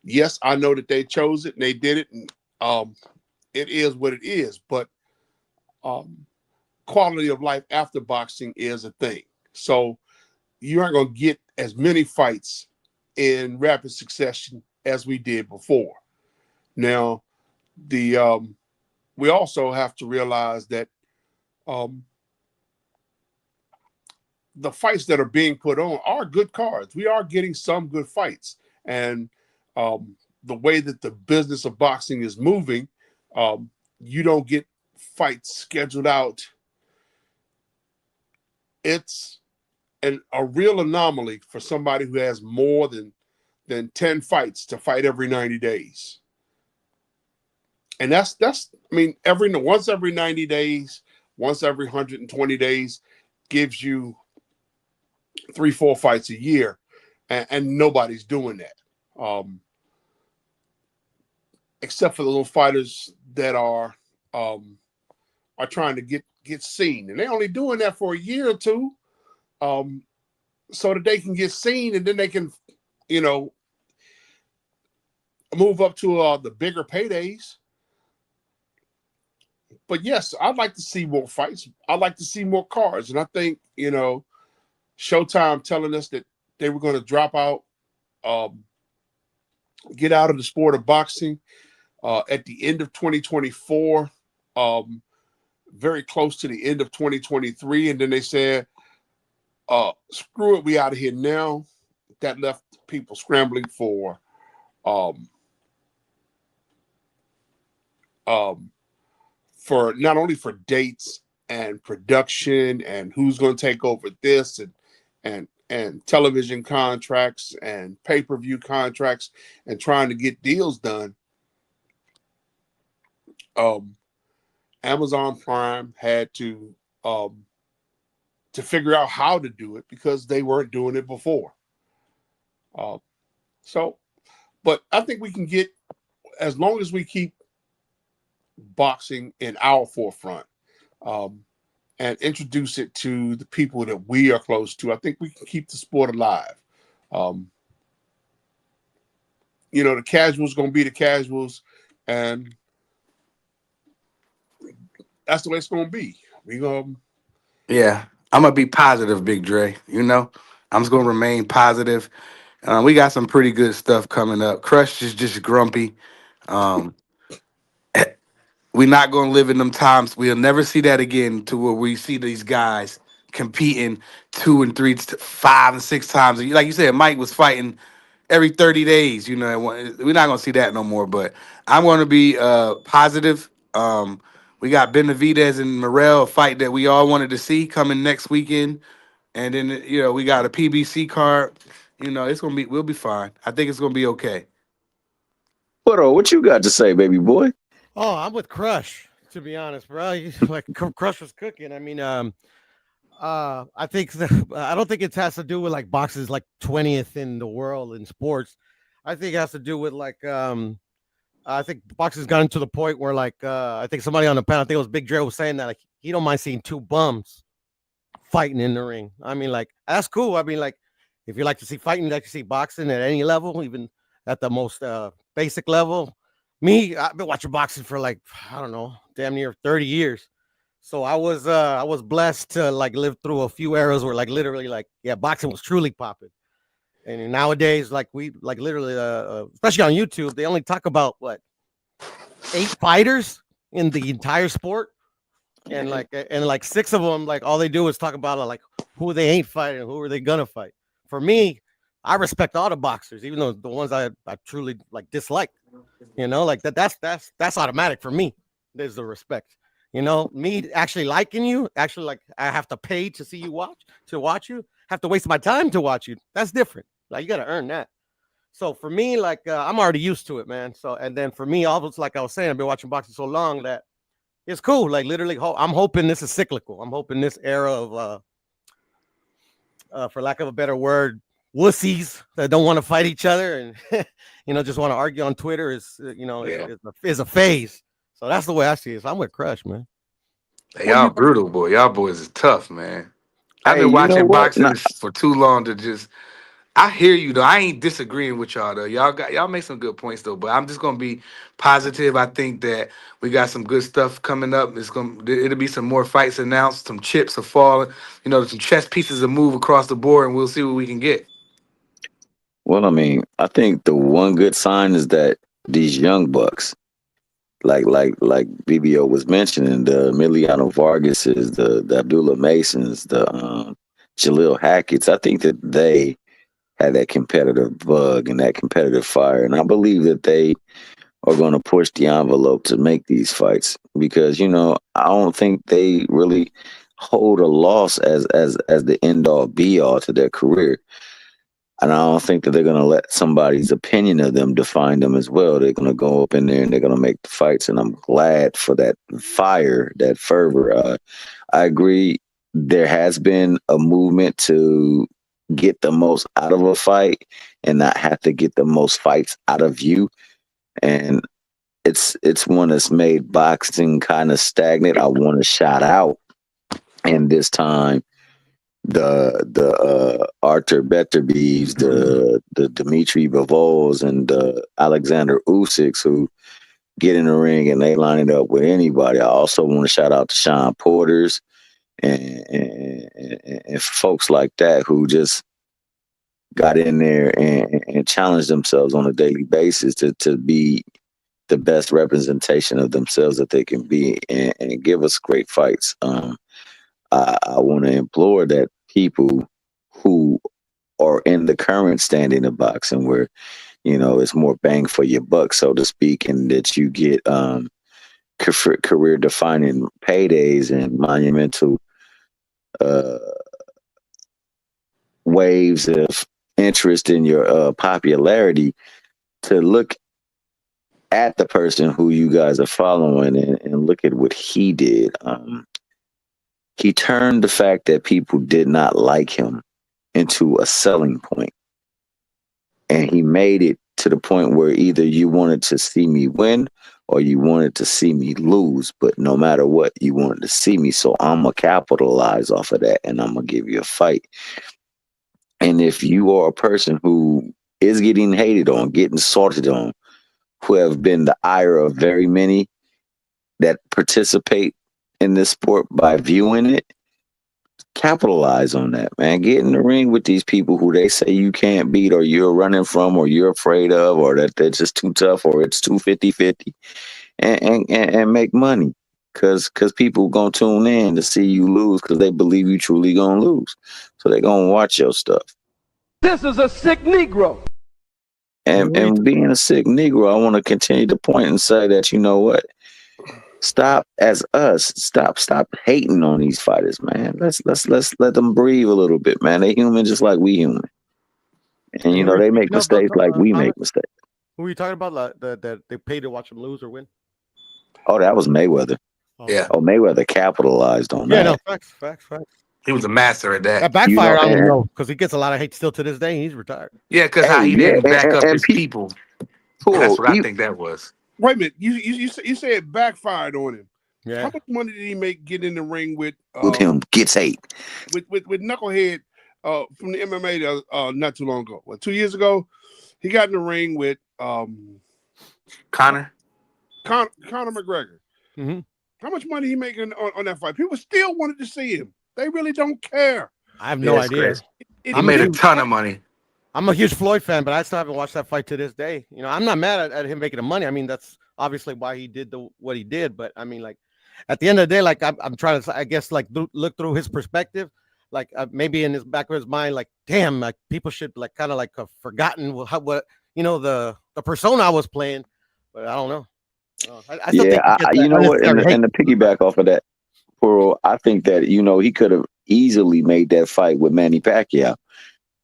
Yes, I know that they chose it and they did it, and it is what it is. But quality of life after boxing is a thing. So you aren't going to get as many fights in rapid succession as we did before. Now, we also have to realize that the fights that are being put on are good cards. We are getting some good fights. And the way that the business of boxing is moving, you don't get fights scheduled out. It's a real anomaly for somebody who has more than 10 fights to fight every 90 days. And that's I mean, once every 90 days, once every 120 days gives you 3-4 fights a year, and nobody's doing that. Except for the little fighters that are trying to get seen. And they're only doing that for a year or two, so that they can get seen, and then they can, move up to the bigger paydays. But yes, I'd like to see more fights. I'd like to see more cards. And I think, Showtime telling us that they were going to drop out, get out of the sport of boxing at the end of 2024, very close to the end of 2023. And then they said, screw it, we out of here now. That left people scrambling for for not only for dates and production and who's going to take over this and television contracts and pay-per-view contracts and trying to get deals done. Amazon Prime had to figure out how to do it because they weren't doing it before. But I think we can get, as long as we keep boxing in our forefront and introduce it to the people that we are close to, I think we can keep the sport alive. The casuals going to be the casuals, and that's the way it's going to be. Yeah, I'm gonna be positive, Big Dre. I'm just gonna remain positive. We got some pretty good stuff coming up. Crush is just grumpy. Um, we're not gonna live in them times. We'll never see that again. To where we see these guys competing 2 and 3, 5 and 6 times. Like you said, Mike was fighting every 30 days. We're not gonna see that no more. But I'm gonna be positive. We got Benavidez and Morrell, a fight that we all wanted to see coming next weekend. And then we got a PBC card. We'll be fine. I think it's gonna be okay. What you got to say, baby boy? Oh, I'm with Crush, to be honest, bro. Like Crush was cooking. I mean, I think I don't think it has to do with like boxing's like 20th in the world in sports. I think it has to do with like I think boxing's gotten to the point where like I think somebody on the panel, I think it was Big Dre, was saying that like he don't mind seeing two bums fighting in the ring. I mean, like that's cool. I mean, like if you like to see fighting, you like to see boxing at any level, even at the most basic level. Me, I've been watching boxing for like I don't know, damn near 30 years. So I was blessed to like live through a few eras where like literally like yeah, boxing was truly popping. And nowadays, like we like literally, especially on YouTube, they only talk about what 8 fighters in the entire sport, and like 6 of them, like all they do is talk about like who they ain't fighting, who are they gonna fight. For me, I respect all the boxers, even though the ones I truly like dislike. Like that's automatic for me. There's the respect. Me actually liking you, actually like I have to pay to see you watch you, have to waste my time to watch you. That's different. Like you got to earn that. So for me, like I'm already used to it, man. So and then for me, almost like I was saying, I've been watching boxing so long that it's cool. Like literally, I'm hoping this is cyclical. I'm hoping this era of, for lack of a better word, wussies that don't want to fight each other and just want to argue on Twitter is is a phase. So that's the way I see it. So I'm with Crush, man. Hey, y'all brutal, boy. Y'all boys is tough, man. I've Hey, been you know watching what? boxing for too long to just. I hear you though. I ain't disagreeing with y'all though. Y'all make some good points though. But I'm just gonna be positive. I think that we got some good stuff coming up. It'll be some more fights announced. Some chips are falling. Some chess pieces will move across the board, and we'll see what we can get. Well, I mean, I think the one good sign is that these young bucks, like BBO was mentioning, the Emiliano Vargases, the Abdullah Masons, the Jalil Hackett's, I think that they had that competitive bug and that competitive fire. And I believe that they are going to push the envelope to make these fights because, I don't think they really hold a loss as the end all be all to their career. And I don't think that they're going to let somebody's opinion of them define them as well. They're going to go up in there and they're going to make the fights. And I'm glad for that fire, that fervor. I agree. There has been a movement to get the most out of a fight and not have to get the most fights out of you. And it's one that's made boxing kind of stagnant. I want to shout out, and this time the Arthur Beterbeeves, the Dmitry Bivols, and the Alexander Usyks who get in the ring and they line it up with anybody. I also want to shout out to Sean Porters and folks like that who just got in there and challenged themselves on a daily basis to be the best representation of themselves that they can be and give us great fights. I want to implore that people who are in the current standing of boxing where, it's more bang for your buck, so to speak, and that you get career defining paydays and monumental uh, waves of interest in your popularity, to look at the person who you guys are following and look at what he did. He turned the fact that people did not like him into a selling point, and he made it to the point where either you wanted to see me win or you wanted to see me lose, but no matter what, you wanted to see me. So I'm gonna capitalize off of that, and I'm gonna give you a fight. And if you are a person who is getting hated on, getting salted on, who have been the ire of very many that participate in this sport by viewing it, capitalize on that, man. Get in the ring with these people who they say you can't beat, or you're running from, or you're afraid of, or that they're just too tough, or it's too 50-50, and make money. Cause people gonna tune in to see you lose because they believe you truly gonna lose. So they gonna watch your stuff. This is a sick Negro. And being a sick Negro, I want to continue to point and say that, you know what? Stop stop hating on these fighters, man. Let's let them breathe a little bit, man. They human just like we human. And you know, they make mistakes like we make mistakes. Who are you talking about? That they pay to watch them lose or win? Oh, that was Mayweather. Yeah. Oh, Mayweather capitalized on that. Yeah, no, facts. He was a master at that. That backfired on him though, because he gets a lot of hate still to this day. He's retired. Yeah, because how he didn't back up his people. That's what I think that was. Wait a minute, you said it backfired on him. Yeah. How much money did he make getting in the ring with him? Gets hate with Knucklehead from the MMA not too long ago. 2 years ago, he got in the ring with Conor McGregor. Mm-hmm. How much money he making on that fight? People still wanted to see him. They really don't care. I have no idea. He made a ton of money. I'm a huge Floyd fan, but I still haven't watched that fight to this day. You know, I'm not mad at him making the money. I mean, that's obviously why he did what he did. But I mean, like, at the end of the day, like, I'm trying to, I guess, like, look through his perspective. Like, maybe in his back of his mind, like, damn, like, people should, like, kind of like have forgotten what you know, the persona I was playing. But I don't know. I still think you know what? And to piggyback off of that, Puro, I think that, you know, he could have easily made that fight with Manny Pacquiao.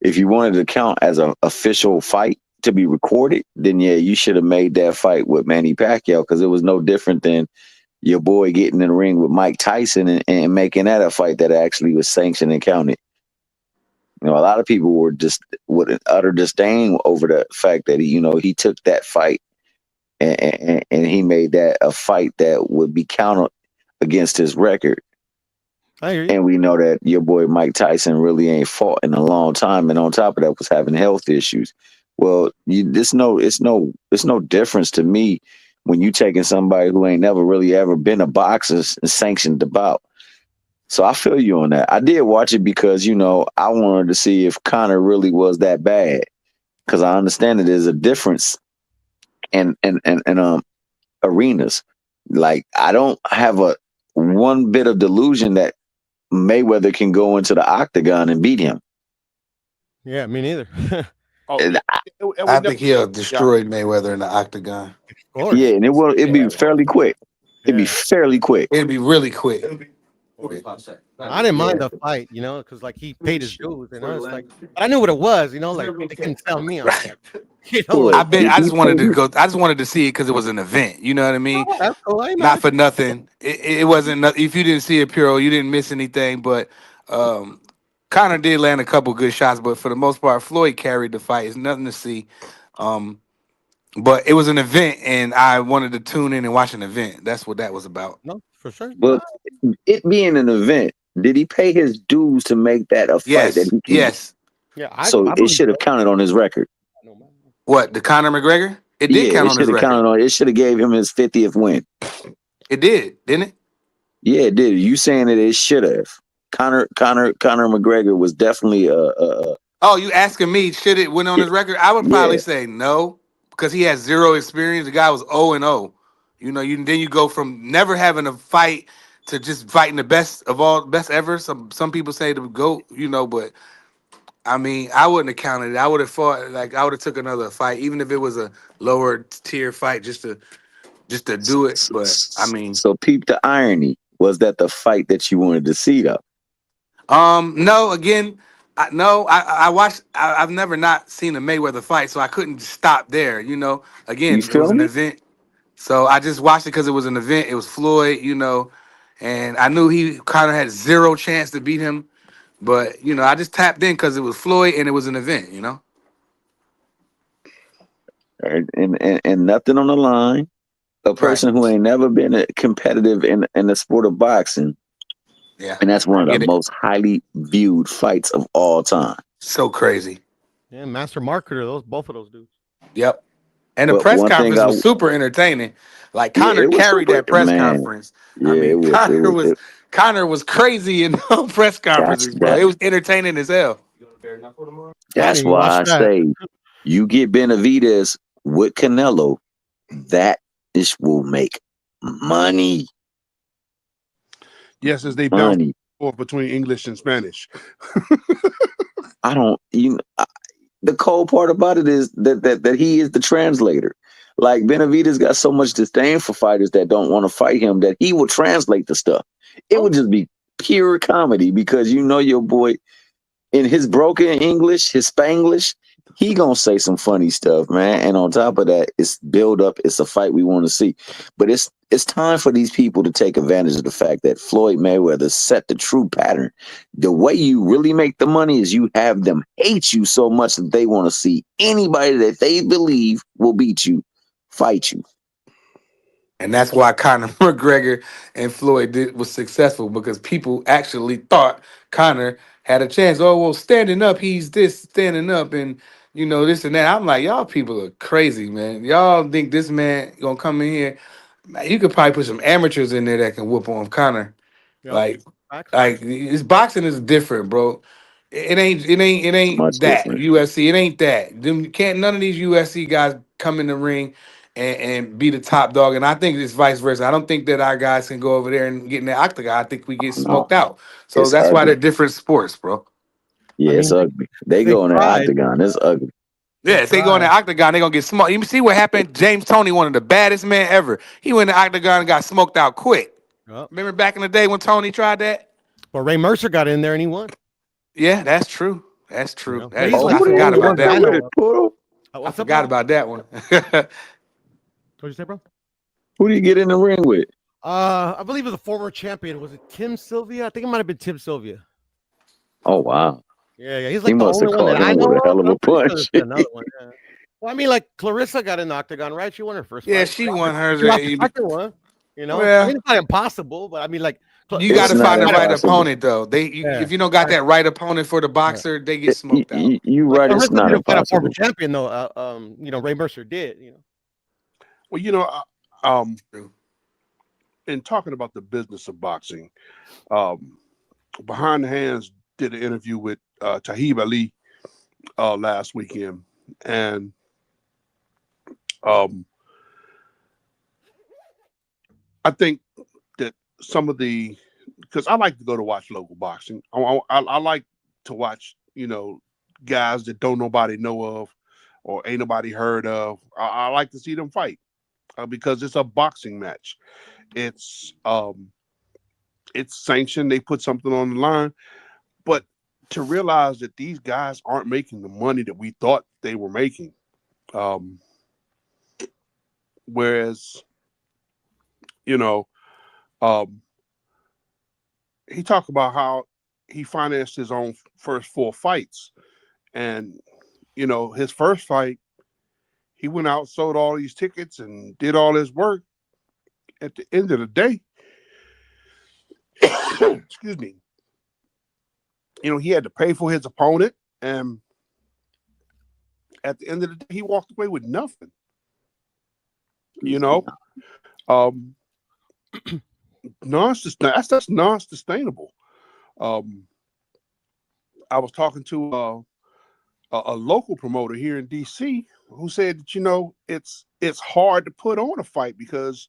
If you wanted to count as an official fight to be recorded, then yeah, you should have made that fight with Manny Pacquiao, because it was no different than your boy getting in the ring with Mike Tyson and making that a fight that actually was sanctioned and counted. You know, a lot of people were just with an utter disdain over the fact that he took that fight and he made that a fight that would be counted against his record. And we know that your boy Mike Tyson really ain't fought in a long time, and on top of that was having health issues. Well, it's no difference to me when you taking somebody who ain't never really ever been a boxer and sanctioned the bout. So I feel you on that. I did watch it because, you know, I wanted to see if Conor really was that bad, because I understand that there's a difference in arenas. Like, I don't have a one bit of delusion that Mayweather can go into the octagon and beat him. Yeah, me neither. I think he'll destroy Mayweather in the octagon. Yeah, and it'd be fairly quick. It'd be fairly quick. It'd be really quick. I didn't mind the fight, you know, because like he paid his dues, and I was like, I knew what it was, you know, like they can tell me. Like, you know, like, I just wanted to go. I just wanted to see it because it was an event. You know what I mean? That's cool. Not for nothing. It wasn't. If you didn't see it, Puro, you didn't miss anything. But Conor did land a couple good shots, but for the most part, Floyd carried the fight. It's nothing to see. But it was an event, and I wanted to tune in and watch an event. That's what that was about. No, for sure. But it being an event, did he pay his dues to make that a fight? Yes. Yeah. So it should have counted on his record. What, the Conor McGregor? It did count on his record. It should have gave him his 50th win. It did, didn't it? Yeah, it did. You saying that it should have? Conor McGregor was definitely Oh, you asking me? Should it went on his record? I would probably say no, because he has zero experience. The guy was 0-0. You know, then you go from never having a fight to just fighting the best ever. Some people say the GOAT, you know, but I mean, I wouldn't have counted it. I would have fought, like, I would have took another fight, even if it was a lower tier fight, just to just to do it. But I mean, So peep the irony. Was that the fight that you wanted to see though? no, again, I watched. I've never not seen a Mayweather fight, so I couldn't stop there. You know, You again, it was feel an me? event, so I just watched it because it was an event. It was Floyd, you know, and I knew he kind of had zero chance to beat him, but you know, I just tapped in because it was Floyd and it was an event. You know, And nothing on the line. A right? person who ain't never been competitive in the sport of boxing, Yeah, and that's one I of the get it. most highly viewed fights of all time. So crazy. Yeah, master marketer. Those both of those dudes. Yep. And the But press one thing conference was super entertaining. Like yeah, Connor it was carried super that press man. conference. I Yeah, mean, Connor was crazy in those press that's conferences, bro. that It was entertaining as hell. I didn't that's even watch why I that. say you get Benavidez with Canelo, that this will make money. Yes, as they bounce Money. forth between English and Spanish. I don't the cold part about it is that he is the translator. Like Benavidez got so much disdain for fighters that don't want to fight him that he will translate the stuff. It would just be pure comedy because you know your boy in his broken English, his Spanglish, he gonna say some funny stuff, man. And on top of that, it's build up. It's a fight we want to see, but it's time for these people to take advantage of the fact that Floyd Mayweather set the true pattern. The way you really make the money is you have them hate you so much that they want to see anybody that they believe will beat you, fight you. And that's why Conor McGregor and Floyd was successful because people actually thought Conor had a chance. Oh, well, standing up, he's this, standing up, and you know, this and that. I'm like, y'all people are crazy, man. Y'all think this man gonna come in here? Man, you could probably put some amateurs in there that can whoop on Conor. Yep. Like, Facts. this boxing is different, bro. It ain't Much that different. USC. It ain't that. Them can't none of these USC guys come in the ring and be the top dog. And I think it's vice versa. I don't think that our guys can go over there and get in the octagon. I think we get No, smoked out. So it's that's why they're ugly. different sports, bro. Yeah, I it's mean, ugly. They they go in the tried. octagon. It's ugly. They Yeah, if they go in the tried. octagon, they're gonna get smoked. You see what happened? James Toney, one of the baddest men ever. He went in the octagon and got smoked out quick. Yep. Remember back in the day when Tony tried that? But Ray Mercer got in there and he won. Yeah, that's true. That's You true. know, That Ray's is. Oh, like I who the they forgot end only up one about up that there that I with one. it, know of. Puro? I What's up, forgot bro? about that one. What'd you say, bro? Who do you get in the ring with? I believe it was a former champion. Was it Tim Sylvia? I think it might have been Tim Sylvia. Oh wow. Yeah. He's He like the must only have one that caught I him know with a of, hell but of I'm a pretty sure there's punch. been another one. Yeah. Well, I mean, like Clarissa got in the octagon, right? She won her first Yeah, fight. she won She lost the hers. second one. You know, I Well, mean, it's not impossible, but I mean, like, you got It's to Clarissa not find the might have, right impossible. opponent, though. yeah, If you don't got that right opponent for the yeah. boxer, they get You, smoked out. you, you Like right. It's Clarissa not didn't fight a former impossible. champion though. Ray Mercer did. You know, Well, you know, um, True. in talking about the business of boxing, um, Behind the Hands did an interview with Tahib Ali last weekend, and um, I think that some of the because I like to go to watch local boxing. I like to watch guys that don't nobody know of or ain't nobody heard of. I like to see them fight because it's a boxing match. It's it's sanctioned. They put something on the line, but to realize that these guys aren't making the money that we thought they were making. Um, whereas, you know, um, he talked about how he financed his own first four fights. And, his first fight, he went out, sold all these tickets, and did all his work. At the end of the day, excuse me, he had to pay for his opponent. And at the end of the day, he walked away with nothing. You know, um, that's non-sustainable. Um, I was talking to a local promoter here in DC who said that it's hard to put on a fight because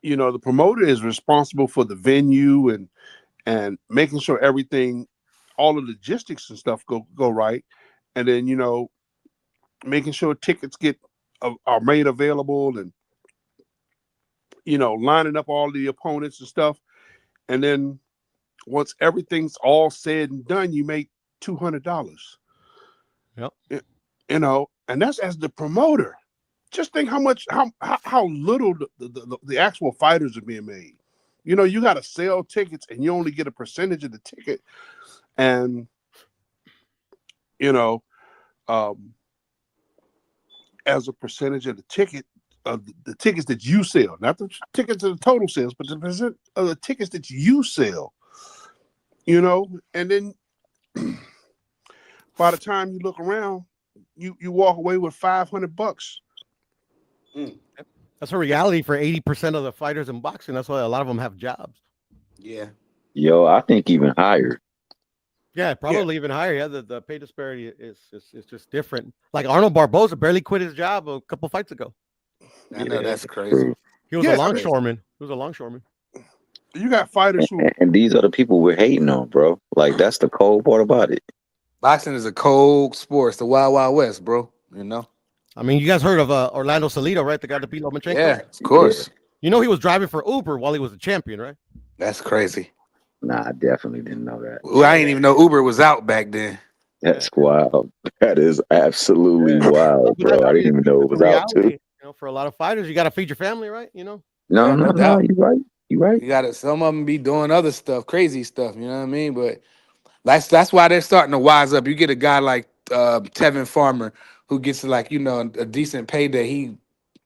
the promoter is responsible for the venue and making sure everything, all the logistics and stuff go right, and then making sure tickets get are made available, and lining up all the opponents and stuff. And then once everything's all said and done, you make $200. Yep. And that's as the promoter. Just think how little the actual fighters are being made. You got to sell tickets, and you only get a percentage of the ticket. And as a percentage of the ticket, of the tickets that you sell, not the tickets of the total sales, but the percent of the tickets that you sell. And then by the time you look around, you walk away with $500. That's a reality for 80% of the fighters in boxing. That's why a lot of them have jobs. Yeah. Yo, I think even higher. Yeah, probably even higher. Yeah, the pay disparity is just different. Like Arnold Barboza barely quit his job a couple fights ago. I know that's crazy. True. He was a longshoreman. You got fighters who, and these are the people we're hating on, bro. Like, that's the cold part about it. Boxing is a cold sport. It's the Wild Wild West, bro. I mean, you guys heard of Orlando Salido, right? The guy that beat Lomachenko? Yeah, of course. He was driving for Uber while he was a champion, right? That's crazy. Nah, I definitely didn't know that. Well, I didn't even know Uber was out back then. That's wild. That is absolutely wild, bro. I didn't even know it was out too. For a lot of fighters, you got to feed your family, right? No, doubt. you're right. You're right. You got to. Some of them be doing other stuff, crazy stuff. You know what I mean? But that's why they're starting to wise up. You get a guy like Tevin Farmer who gets a decent payday. He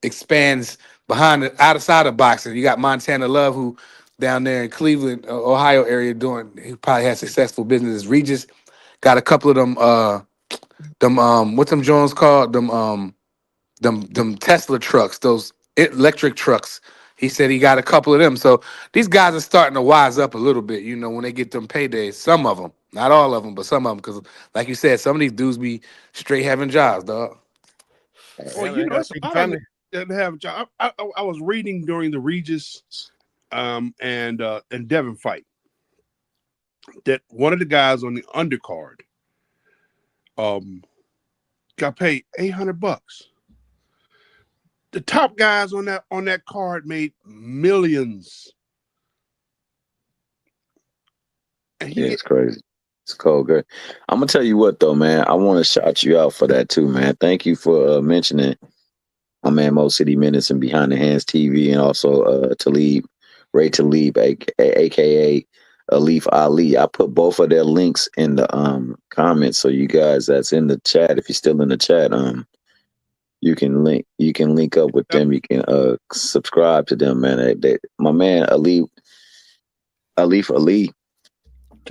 expands outside of boxing. You got Montana Love who down there in Cleveland, Ohio area he probably has successful businesses. Regis got a couple of them what's them Jones called? Them Tesla trucks, those electric trucks. He said he got a couple of them. So these guys are starting to wise up a little bit, when they get them paydays. Some of them, not all of them, but some of them. Because like you said, some of these dudes be straight having jobs, dog. Well, it's a lot of them that have jobs. I was reading during the Regis and Devin fight that one of the guys on the undercard got paid $800. The top guys on that card made millions. It's crazy. It's cold, good. I'm gonna tell you what though, man. I want to shout you out for that too, man. Thank you for mentioning my man Mo City Minutes and Behind the Hands TV, and also Ray Talib, aka Alif Ali. I put both of their links in the comments, so you guys that's in the chat, if you're still in the chat, you can link up with them. You can subscribe to them, man. My man Alif Ali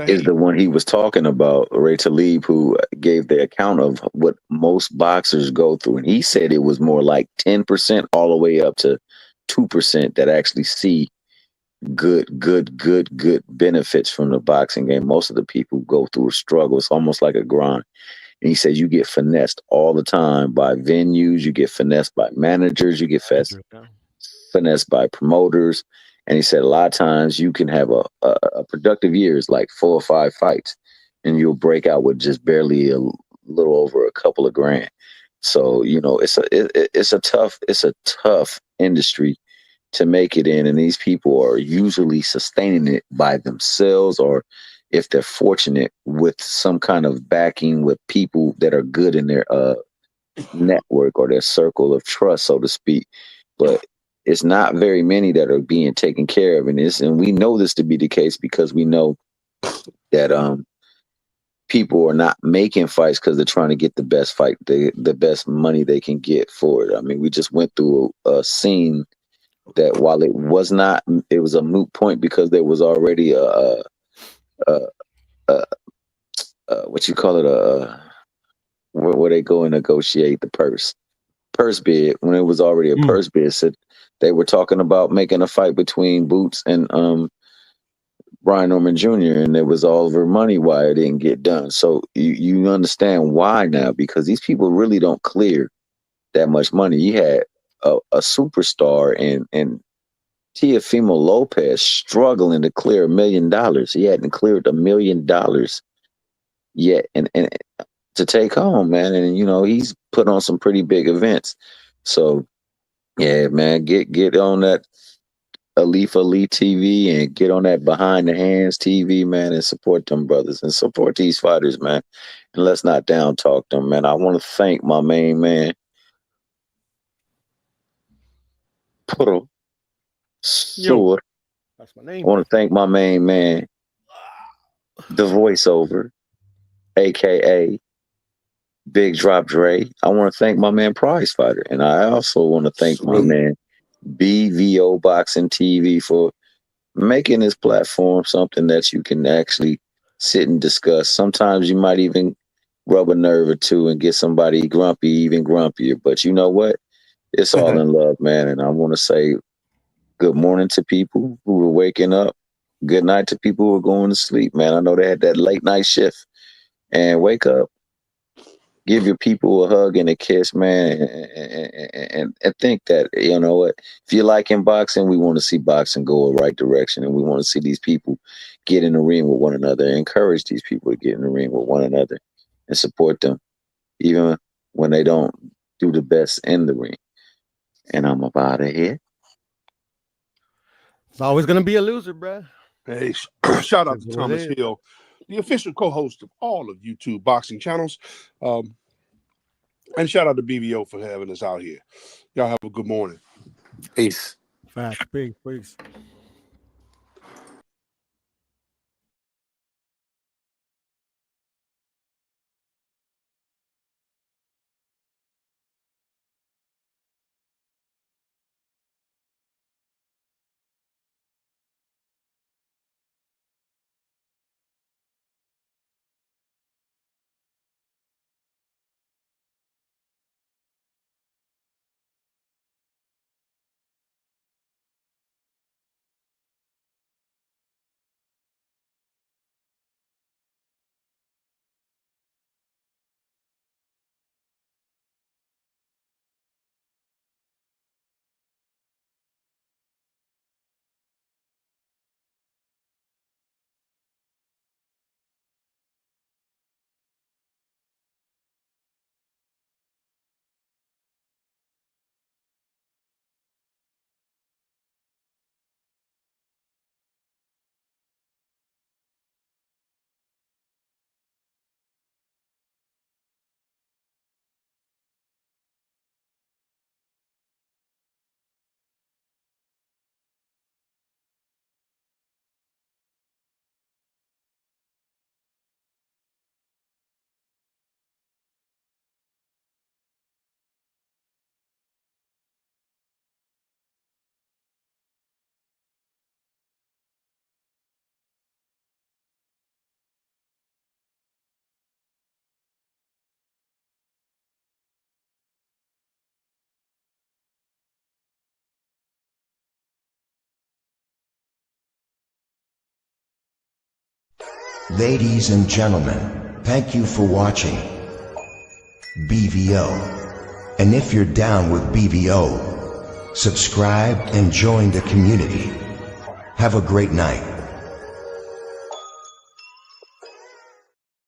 is the one he was talking about, Ray Talib, who gave the account of what most boxers go through. And he said it was more like 10% all the way up to 2% that actually see good benefits from the boxing game. Most of the people go through a struggle. It's almost like a grind. And he says you get finessed all the time by venues, you get finessed by managers, you get finessed by promoters. And he said a lot of times you can have a productive years, like 4 or 5 fights, and you'll break out with just barely a little over a couple of grand. So, it's a tough industry to make it in. And these people are usually sustaining it by themselves, or if they're fortunate with some kind of backing with people that are good in their network or their circle of trust, so to speak. But it's not very many that are being taken care of in this. And we know this to be the case because we know that people are not making fights because they're trying to get the best fight, the best money they can get for it. I mean, we just went through a scene that while it was a moot point because there was already what you call it, where they go and negotiate the purse bid, when it was already a purse bid. So they were talking about making a fight between Boots and Brian Norman Jr., and it was all over money why it didn't get done. So you understand why now, because these people really don't clear that much money. You had a superstar and Teofimo Lopez struggling to clear $1 million. He hadn't cleared $1 million yet, and to take home, man. And he's put on some pretty big events. So yeah, man, get on that Elite TV and get on that Behind the Hands TV, man, and support them brothers and support these fighters, man. And let's not down talk them, man. I want to thank my main man, Puro Sword. That's my I name. want to thank my main man, the voiceover, aka Big Drop Dre. I want to thank my man Prize Fighter. And I also want to thank my man BVO Boxing TV for making this platform something that you can actually sit and discuss. Sometimes you might even rub a nerve or two and get somebody grumpy, even grumpier. But you know what? It's all in love, man. And I want to say good morning to people who are waking up. Good night to people who are going to sleep, man. I know they had that late night shift. And wake up. Give your people a hug and a kiss, man, and think that, you know what, if you like in boxing, we want to see boxing go a right direction, and we want to see these people get in the ring with one another, encourage these people to get in the ring with one another, and support them, even when they don't do the best in the ring. And I'm about to here. It's always gonna be a loser, bruh. Hey, shout out to Thomas Hill, the official co-host of all of YouTube boxing channels. And shout out to BVO for having us out here. Y'all have a good morning. Peace. Facts. Peace. Ladies and gentlemen, thank you for watching BVO. And if you're down with BVO, subscribe and join the community. Have a great night.